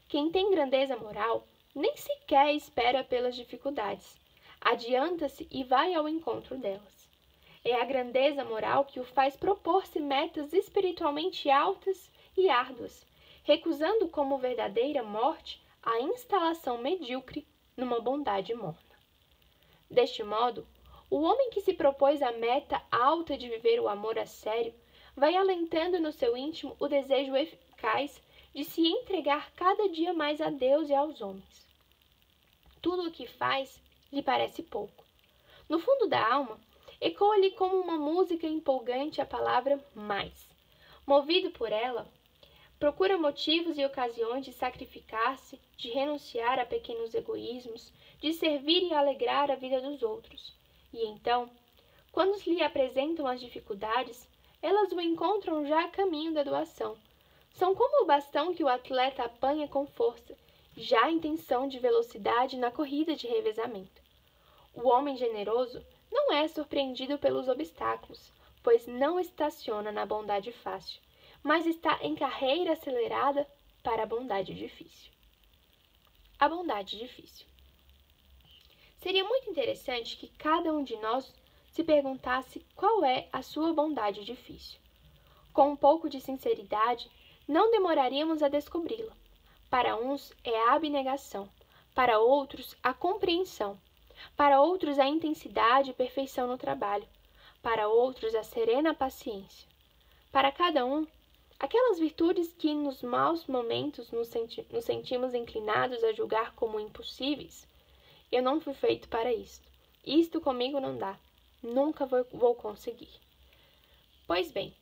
Quem tem grandeza moral nem sequer espera pelas dificuldades, adianta-se e vai ao encontro delas. É a grandeza moral que o faz propor-se metas espiritualmente altas e árduas, recusando como verdadeira morte a instalação medíocre numa bondade morna. Deste modo, o homem que se propôs a meta alta de viver o amor a sério vai alentando no seu íntimo o desejo eficaz de se entregar cada dia mais a Deus e aos homens. Tudo o que faz lhe parece pouco. No fundo da alma, ecoa-lhe como uma música empolgante a palavra mais. Movido por ela, procura motivos e ocasiões de sacrificar-se, de renunciar a pequenos egoísmos, de servir e alegrar a vida dos outros. E então, quando lhe apresentam as dificuldades, elas o encontram já a caminho da doação. São como o bastão que o atleta apanha com força, já em tensão de velocidade na corrida de revezamento. O homem generoso não é surpreendido pelos obstáculos, pois não estaciona na bondade fácil, mas está em carreira acelerada para a bondade difícil. A bondade difícil. Seria muito interessante que cada um de nós se perguntasse qual é a sua bondade difícil. Com um pouco de sinceridade, não demoraríamos a descobri-la. Para uns é a abnegação, para outros a compreensão, para outros a intensidade e perfeição no trabalho, para outros a serena paciência. Para cada um, aquelas virtudes que nos maus momentos nos sentimos inclinados a julgar como impossíveis. Eu não fui feito para isto. Isto comigo não dá. Nunca vou conseguir. Pois bem,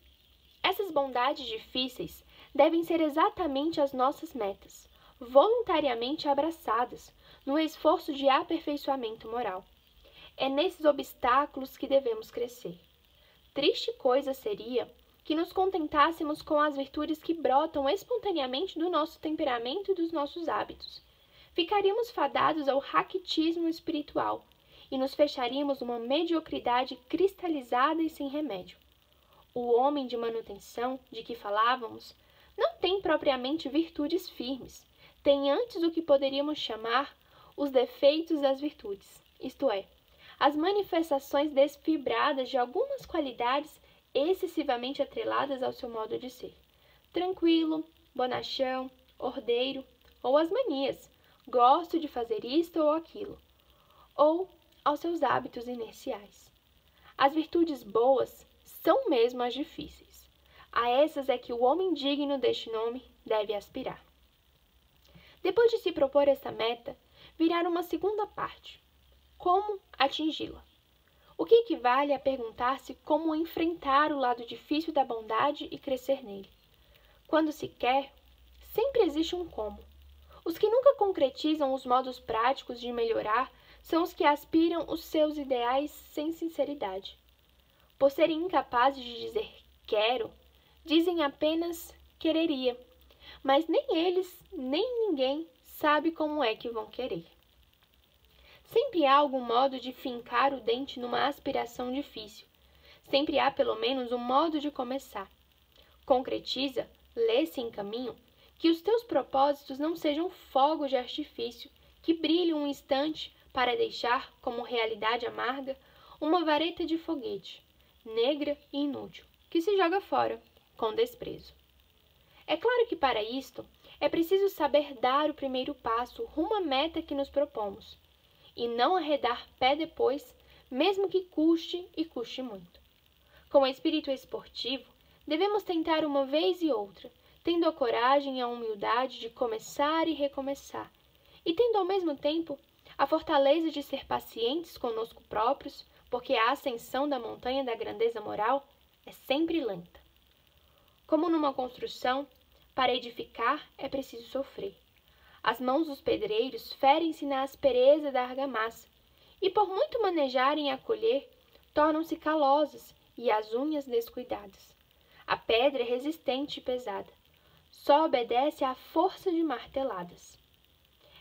essas bondades difíceis devem ser exatamente as nossas metas, voluntariamente abraçadas no esforço de aperfeiçoamento moral. É nesses obstáculos que devemos crescer. Triste coisa seria que nos contentássemos com as virtudes que brotam espontaneamente do nosso temperamento e dos nossos hábitos. Ficaríamos fadados ao raquitismo espiritual e nos fecharíamos numa mediocridade cristalizada e sem remédio. O homem de manutenção de que falávamos não tem propriamente virtudes firmes, tem antes o que poderíamos chamar os defeitos das virtudes, isto é, as manifestações desfibradas de algumas qualidades excessivamente atreladas ao seu modo de ser. Tranquilo, bonachão, ordeiro, ou as manias, gosto de fazer isto ou aquilo, ou aos seus hábitos inerciais. As virtudes boas são mesmo as difíceis. A essas é que o homem digno deste nome deve aspirar. Depois de se propor essa meta, virá uma segunda parte. Como atingi-la? O que equivale a perguntar-se como enfrentar o lado difícil da bondade e crescer nele. Quando se quer, sempre existe um como. Os que nunca concretizam os modos práticos de melhorar são os que aspiram os seus ideais sem sinceridade. Por serem incapazes de dizer quero, dizem apenas quereria, mas nem eles, nem ninguém sabe como é que vão querer. Sempre há algum modo de fincar o dente numa aspiração difícil. Sempre há pelo menos um modo de começar. Concretiza, lê-se em caminho, que os teus propósitos não sejam fogos de artifício que brilham um instante para deixar, como realidade amarga, uma vareta de foguete, negra e inútil, que se joga fora, com desprezo. É claro que para isto é preciso saber dar o primeiro passo rumo à meta que nos propomos, e não arredar pé depois, mesmo que custe e custe muito. Com espírito esportivo, devemos tentar uma vez e outra, tendo a coragem e a humildade de começar e recomeçar, e tendo ao mesmo tempo a fortaleza de ser pacientes conosco próprios, porque a ascensão da montanha da grandeza moral é sempre lenta. Como numa construção, para edificar é preciso sofrer. As mãos dos pedreiros ferem-se na aspereza da argamassa, e por muito manejarem e acolher, tornam-se calosas e as unhas descuidadas. A pedra é resistente e pesada, só obedece à força de marteladas.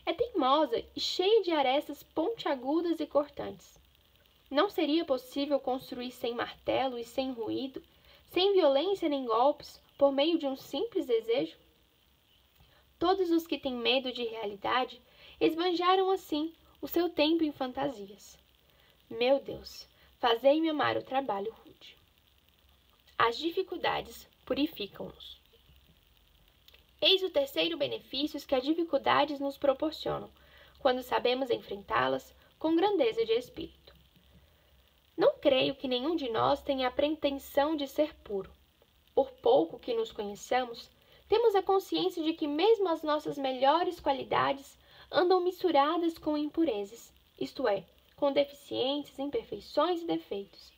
É teimosa e cheia de arestas pontiagudas e cortantes. Não seria possível construir sem martelo e sem ruído, sem violência nem golpes, por meio de um simples desejo? Todos os que têm medo de realidade esbanjaram assim o seu tempo em fantasias. Meu Deus, fazei-me amar o trabalho rude. As dificuldades purificam-nos. Eis o terceiro benefício que as dificuldades nos proporcionam, quando sabemos enfrentá-las com grandeza de espírito. Não creio que nenhum de nós tenha a pretensão de ser puro. Por pouco que nos conheçamos, temos a consciência de que mesmo as nossas melhores qualidades andam misturadas com impurezas, isto é, com deficiências, imperfeições e defeitos.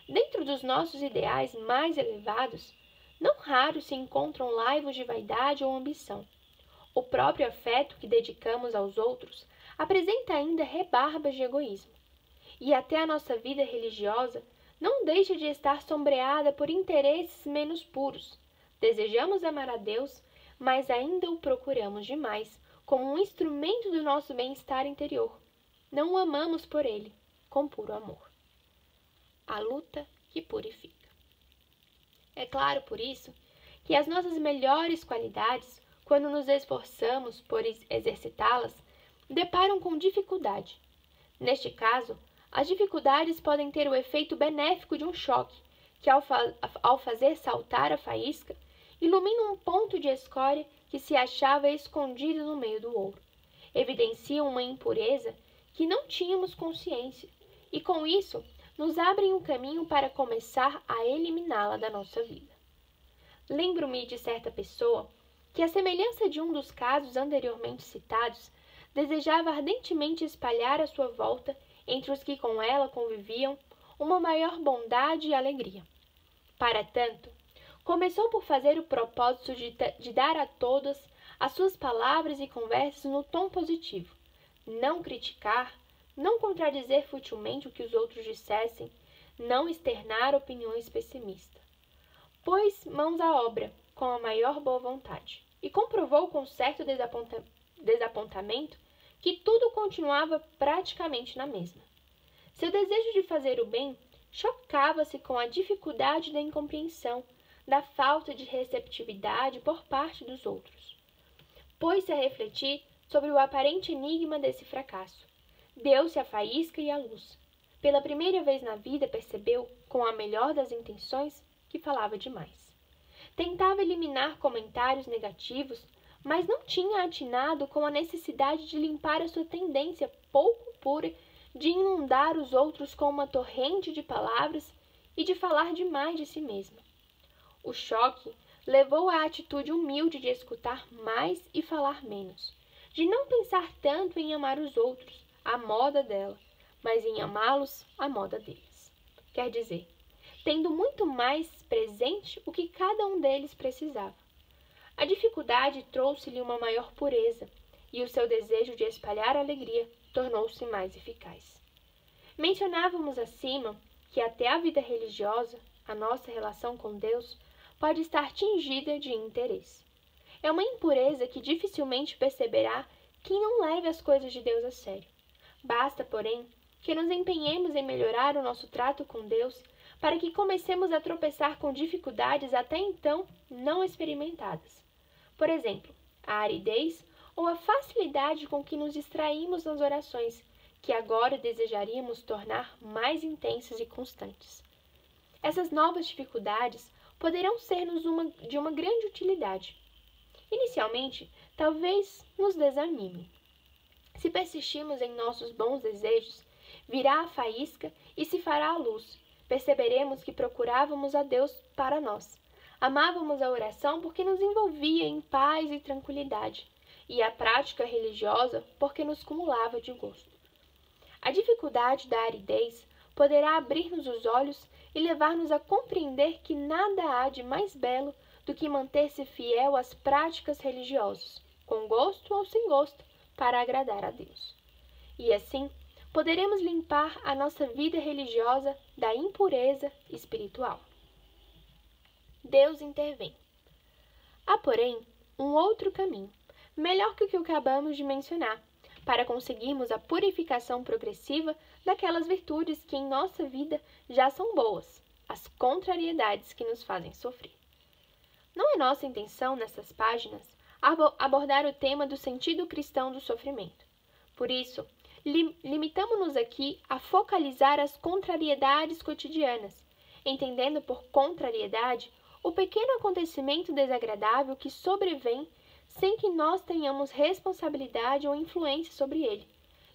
Dentro dos nossos ideais mais elevados, não raro se encontram laivos de vaidade ou ambição. O próprio afeto que dedicamos aos outros apresenta ainda rebarbas de egoísmo. E até a nossa vida religiosa não deixa de estar sombreada por interesses menos puros. Desejamos amar a Deus, mas ainda o procuramos demais como um instrumento do nosso bem-estar interior. Não o amamos por ele, com puro amor. A luta que purifica. É claro, por isso, que as nossas melhores qualidades, quando nos esforçamos por exercitá-las, deparam com dificuldade. Neste caso, as dificuldades podem ter o efeito benéfico de um choque, que ao fazer saltar a faísca, ilumina um ponto de escória que se achava escondido no meio do ouro. Evidenciam uma impureza que não tínhamos consciência, e com isso nos abrem um caminho para começar a eliminá-la da nossa vida. Lembro-me de certa pessoa que, à semelhança de um dos casos anteriormente citados, desejava ardentemente espalhar à sua volta, entre os que com ela conviviam, uma maior bondade e alegria. Para tanto, começou por fazer o propósito de dar a todas as suas palavras e conversas no tom positivo, não criticar, não contradizer futilmente o que os outros dissessem, não externar opiniões pessimistas. Pôs mãos à obra com a maior boa vontade e comprovou com certo desapontamento que tudo continuava praticamente na mesma. Seu desejo de fazer o bem chocava-se com a dificuldade da incompreensão, da falta de receptividade por parte dos outros. Pôs-se a refletir sobre o aparente enigma desse fracasso. Deu-se a faísca e a luz. Pela primeira vez na vida percebeu, com a melhor das intenções, que falava demais. Tentava eliminar comentários negativos, mas não tinha atinado com a necessidade de limpar a sua tendência pouco pura de inundar os outros com uma torrente de palavras e de falar demais de si mesma. O choque levou à atitude humilde de escutar mais e falar menos, de não pensar tanto em amar os outros, à moda dela, mas em amá-los à moda deles. Quer dizer, tendo muito mais presente o que cada um deles precisava. A dificuldade trouxe-lhe uma maior pureza, e o seu desejo de espalhar alegria tornou-se mais eficaz. Mencionávamos acima que até a vida religiosa, a nossa relação com Deus, pode estar tingida de interesse. É uma impureza que dificilmente perceberá quem não leve as coisas de Deus a sério. Basta, porém, que nos empenhemos em melhorar o nosso trato com Deus para que comecemos a tropeçar com dificuldades até então não experimentadas. Por exemplo, a aridez ou a facilidade com que nos distraímos nas orações, que agora desejaríamos tornar mais intensas e constantes. Essas novas dificuldades poderão ser-nos de uma grande utilidade. Inicialmente, talvez nos desanimem. Se persistirmos em nossos bons desejos, virá a faísca e se fará a luz. Perceberemos que procurávamos a Deus para nós. Amávamos a oração porque nos envolvia em paz e tranquilidade, e a prática religiosa porque nos cumulava de gosto. A dificuldade da aridez poderá abrir-nos os olhos e levar-nos a compreender que nada há de mais belo do que manter-se fiel às práticas religiosas, com gosto ou sem gosto, para agradar a Deus. E assim, poderemos limpar a nossa vida religiosa da impureza espiritual. Deus intervém. Há, porém, um outro caminho, melhor que o que acabamos de mencionar, para conseguirmos a purificação progressiva daquelas virtudes que em nossa vida já são boas, as contrariedades que nos fazem sofrer. Não é nossa intenção, nessas páginas, abordar o tema do sentido cristão do sofrimento. Por isso, limitamo-nos aqui a focalizar as contrariedades cotidianas, entendendo por contrariedade o pequeno acontecimento desagradável que sobrevém sem que nós tenhamos responsabilidade ou influência sobre ele,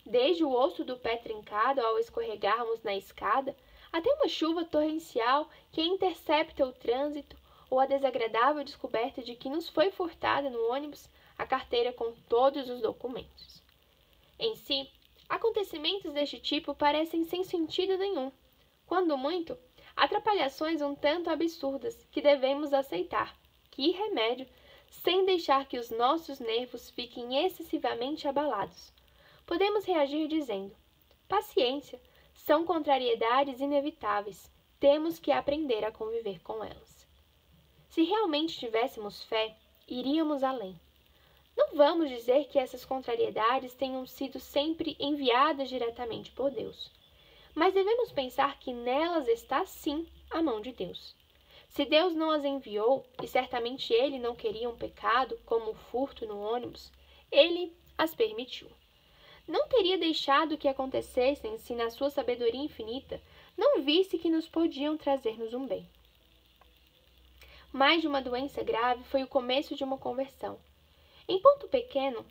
desde o osso do pé trincado ao escorregarmos na escada, até uma chuva torrencial que intercepta o trânsito, ou a desagradável descoberta de que nos foi furtada no ônibus a carteira com todos os documentos. Em si, acontecimentos deste tipo parecem sem sentido nenhum. Quando muito, atrapalhações um tanto absurdas que devemos aceitar, que remédio, sem deixar que os nossos nervos fiquem excessivamente abalados. Podemos reagir dizendo: paciência, são contrariedades inevitáveis, temos que aprender a conviver com elas. Se realmente tivéssemos fé, iríamos além. Não vamos dizer que essas contrariedades tenham sido sempre enviadas diretamente por Deus, mas devemos pensar que nelas está, sim, a mão de Deus. Se Deus não as enviou, e certamente Ele não queria um pecado, como o furto no ônibus, Ele as permitiu. não teria deixado que acontecessem se, na sua sabedoria infinita, não visse que nos podiam trazer-nos um bem. Mais de uma doença grave foi o começo de uma conversão. Em ponto pequeno,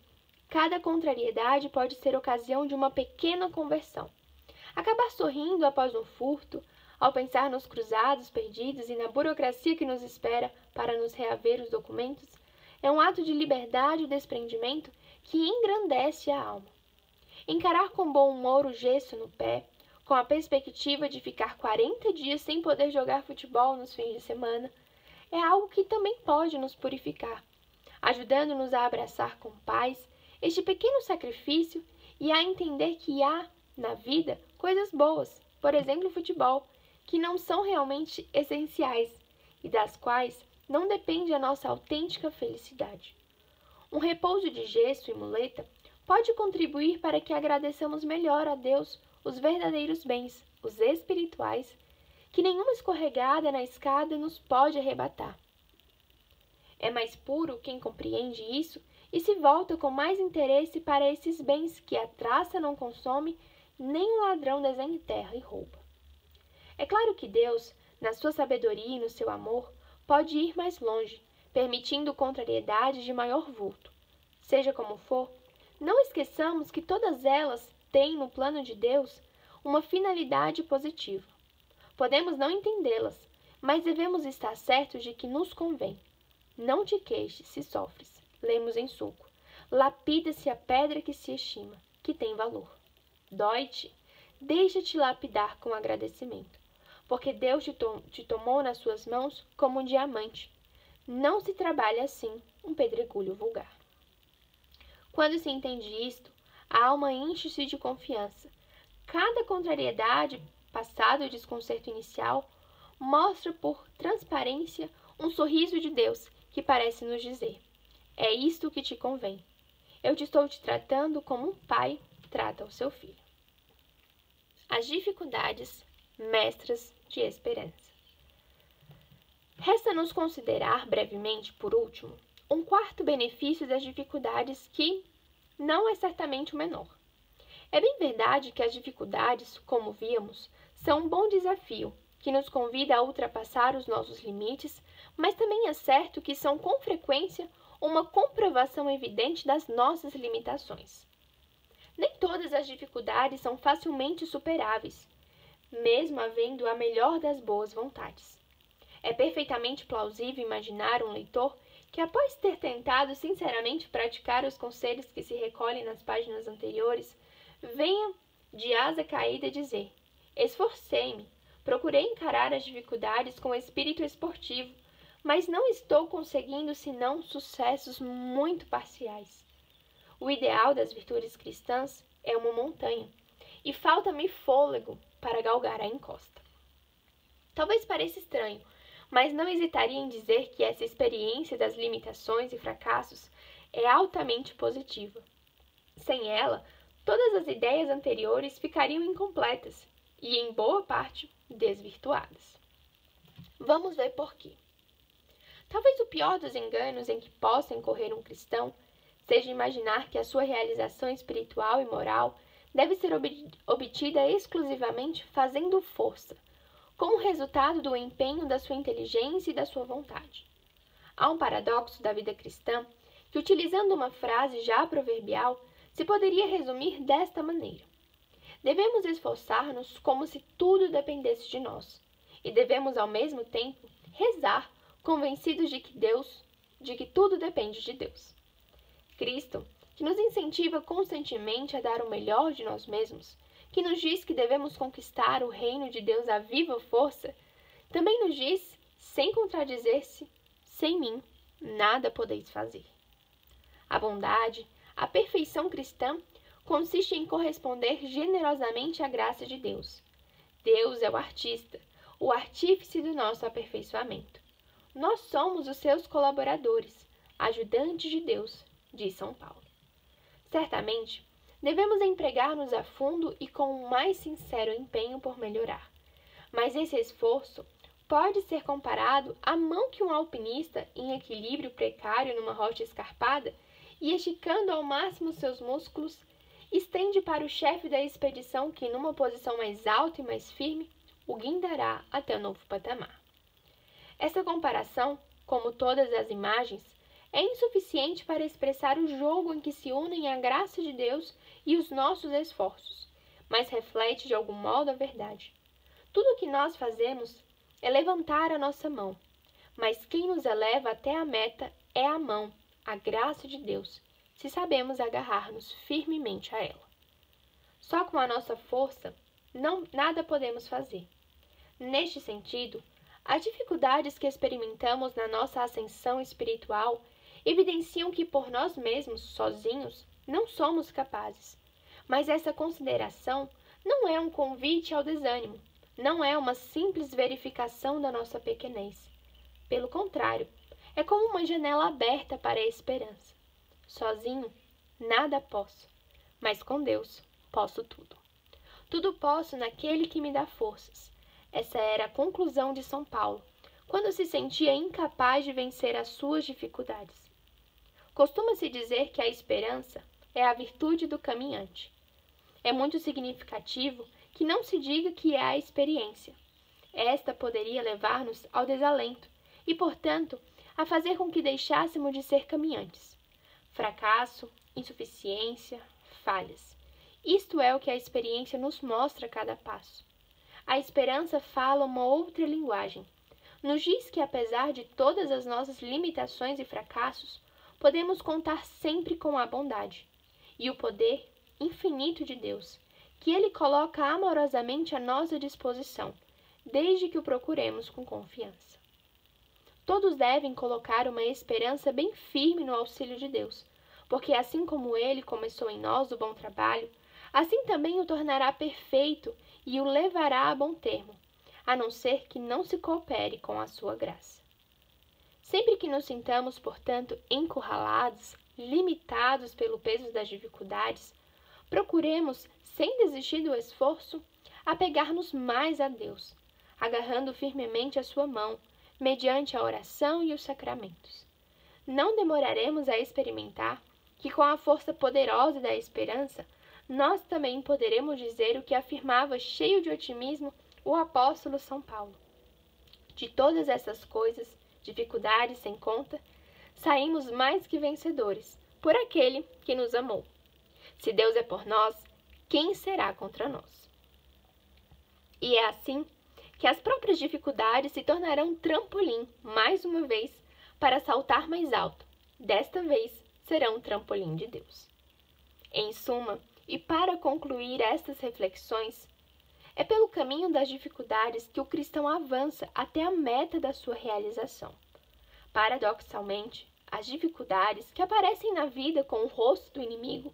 cada contrariedade pode ser ocasião de uma pequena conversão. Acabar sorrindo após um furto, ao pensar nos cruzados perdidos e na burocracia que nos espera para nos reaver os documentos, é um ato de liberdade e desprendimento que engrandece a alma. Encarar com bom humor o gesso no pé, com a perspectiva de ficar 40 dias sem poder jogar futebol nos fins de semana, é algo que também pode nos purificar, ajudando-nos a abraçar com paz este pequeno sacrifício e a entender que há, na vida, coisas boas, por exemplo, o futebol, que não são realmente essenciais e das quais não depende a nossa autêntica felicidade. Um repouso de gesso e muleta pode contribuir para que agradeçamos melhor a Deus os verdadeiros bens, os espirituais, que nenhuma escorregada na escada nos pode arrebatar. É mais puro quem compreende isso e se volta com mais interesse para esses bens que a traça não consome, nem o ladrão desenterra e rouba. É claro que Deus, na sua sabedoria e no seu amor, pode ir mais longe, permitindo contrariedades de maior vulto. Seja como for, não esqueçamos que todas elas têm, no plano de Deus, uma finalidade positiva. Podemos não entendê-las, mas devemos estar certos de que nos convém. Não te queixes se sofres, lemos em suco. Lapida-se a pedra que se estima, que tem valor. Dói-te, deixa-te lapidar com agradecimento, porque Deus te tomou nas suas mãos como um diamante. Não se trabalha assim um pedregulho vulgar. Quando se entende isto, a alma enche-se de confiança. Cada contrariedade, passado o desconcerto inicial, mostra por transparência um sorriso de Deus que parece nos dizer: é isto que te convém. Eu estou te tratando como um pai trata o seu filho. As dificuldades, mestras de esperança. Resta-nos considerar brevemente, por último, um quarto benefício das dificuldades que não é certamente o menor. É bem verdade que as dificuldades, como víamos, são um bom desafio que nos convida a ultrapassar os nossos limites, mas também é certo que são com frequência uma comprovação evidente das nossas limitações. Nem todas as dificuldades são facilmente superáveis, mesmo havendo a melhor das boas vontades. É perfeitamente plausível imaginar um leitor que, após ter tentado sinceramente praticar os conselhos que se recolhem nas páginas anteriores, venha de asa caída dizer: esforcei-me, procurei encarar as dificuldades com espírito esportivo, mas não estou conseguindo senão sucessos muito parciais. O ideal das virtudes cristãs é uma montanha, e falta-me fôlego para galgar a encosta. Talvez pareça estranho, mas não hesitaria em dizer que essa experiência das limitações e fracassos é altamente positiva. Sem ela, todas as ideias anteriores ficariam incompletas e, em boa parte, desvirtuadas. Vamos ver por quê. Talvez o pior dos enganos em que possa incorrer um cristão seja imaginar que a sua realização espiritual e moral deve ser obtida exclusivamente fazendo força, como resultado do empenho da sua inteligência e da sua vontade. Há um paradoxo da vida cristã que, utilizando uma frase já proverbial, se poderia resumir desta maneira: devemos esforçar-nos como se tudo dependesse de nós, e devemos ao mesmo tempo rezar, convencidos de que tudo depende de Deus. Cristo, que nos incentiva constantemente a dar o melhor de nós mesmos, que nos diz que devemos conquistar o reino de Deus à viva força, também nos diz, sem contradizer-se: sem mim, nada podeis fazer. A bondade, a perfeição cristã, consiste em corresponder generosamente à graça de Deus. Deus é o artista, o artífice do nosso aperfeiçoamento. Nós somos os seus colaboradores, ajudantes de Deus, diz São Paulo. Certamente, devemos empregar-nos a fundo e com o mais sincero empenho por melhorar. Mas esse esforço pode ser comparado à mão que um alpinista, em equilíbrio precário numa rocha escarpada, e esticando ao máximo seus músculos, estende para o chefe da expedição que, numa posição mais alta e mais firme, o guindará até o novo patamar. Essa comparação, como todas as imagens, é insuficiente para expressar o jogo em que se unem a graça de Deus e os nossos esforços, mas reflete de algum modo a verdade. Tudo o que nós fazemos é levantar a nossa mão, mas quem nos eleva até a meta é a mão, a graça de Deus, se sabemos agarrar-nos firmemente a ela. Só com a nossa força, nada podemos fazer. Neste sentido, as dificuldades que experimentamos na nossa ascensão espiritual evidenciam que por nós mesmos, sozinhos, não somos capazes. Mas essa consideração não é um convite ao desânimo, não é uma simples verificação da nossa pequenez. Pelo contrário, é como uma janela aberta para a esperança. Sozinho, nada posso, mas com Deus posso tudo. Tudo posso naquele que me dá forças. Essa era a conclusão de São Paulo, quando se sentia incapaz de vencer as suas dificuldades. Costuma-se dizer que a esperança é a virtude do caminhante. É muito significativo que não se diga que é a experiência. Esta poderia levar-nos ao desalento e, portanto, a fazer com que deixássemos de ser caminhantes. Fracasso, insuficiência, falhas. Isto é o que a experiência nos mostra a cada passo. A esperança fala uma outra linguagem. Nos diz que, apesar de todas as nossas limitações e fracassos, podemos contar sempre com a bondade e o poder infinito de Deus, que Ele coloca amorosamente à nossa disposição, desde que o procuremos com confiança. Todos devem colocar uma esperança bem firme no auxílio de Deus, porque assim como Ele começou em nós o bom trabalho, assim também o tornará perfeito e o levará a bom termo, a não ser que não se coopere com a sua graça. Sempre que nos sintamos, portanto, encurralados, limitados pelo peso das dificuldades, procuremos, sem desistir do esforço, apegar-nos mais a Deus, agarrando firmemente a sua mão, mediante a oração e os sacramentos. Não demoraremos a experimentar que, com a força poderosa da esperança, nós também poderemos dizer o que afirmava cheio de otimismo o apóstolo São Paulo. De todas essas coisas, dificuldades sem conta, saímos mais que vencedores, por aquele que nos amou. Se Deus é por nós, quem será contra nós? E é assim que as próprias dificuldades se tornarão um trampolim, mais uma vez, para saltar mais alto. Desta vez, serão um trampolim de Deus. Em suma, e para concluir estas reflexões, é pelo caminho das dificuldades que o cristão avança até a meta da sua realização. Paradoxalmente, as dificuldades que aparecem na vida com o rosto do inimigo,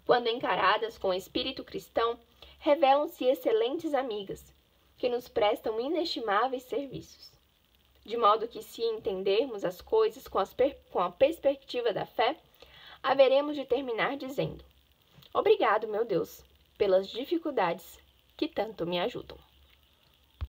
quando encaradas com o espírito cristão, revelam-se excelentes amigas, que nos prestam inestimáveis serviços. De modo que, se entendermos as coisas com a perspectiva da fé, haveremos de terminar dizendo: obrigado, meu Deus, pelas dificuldades que tanto me ajudam.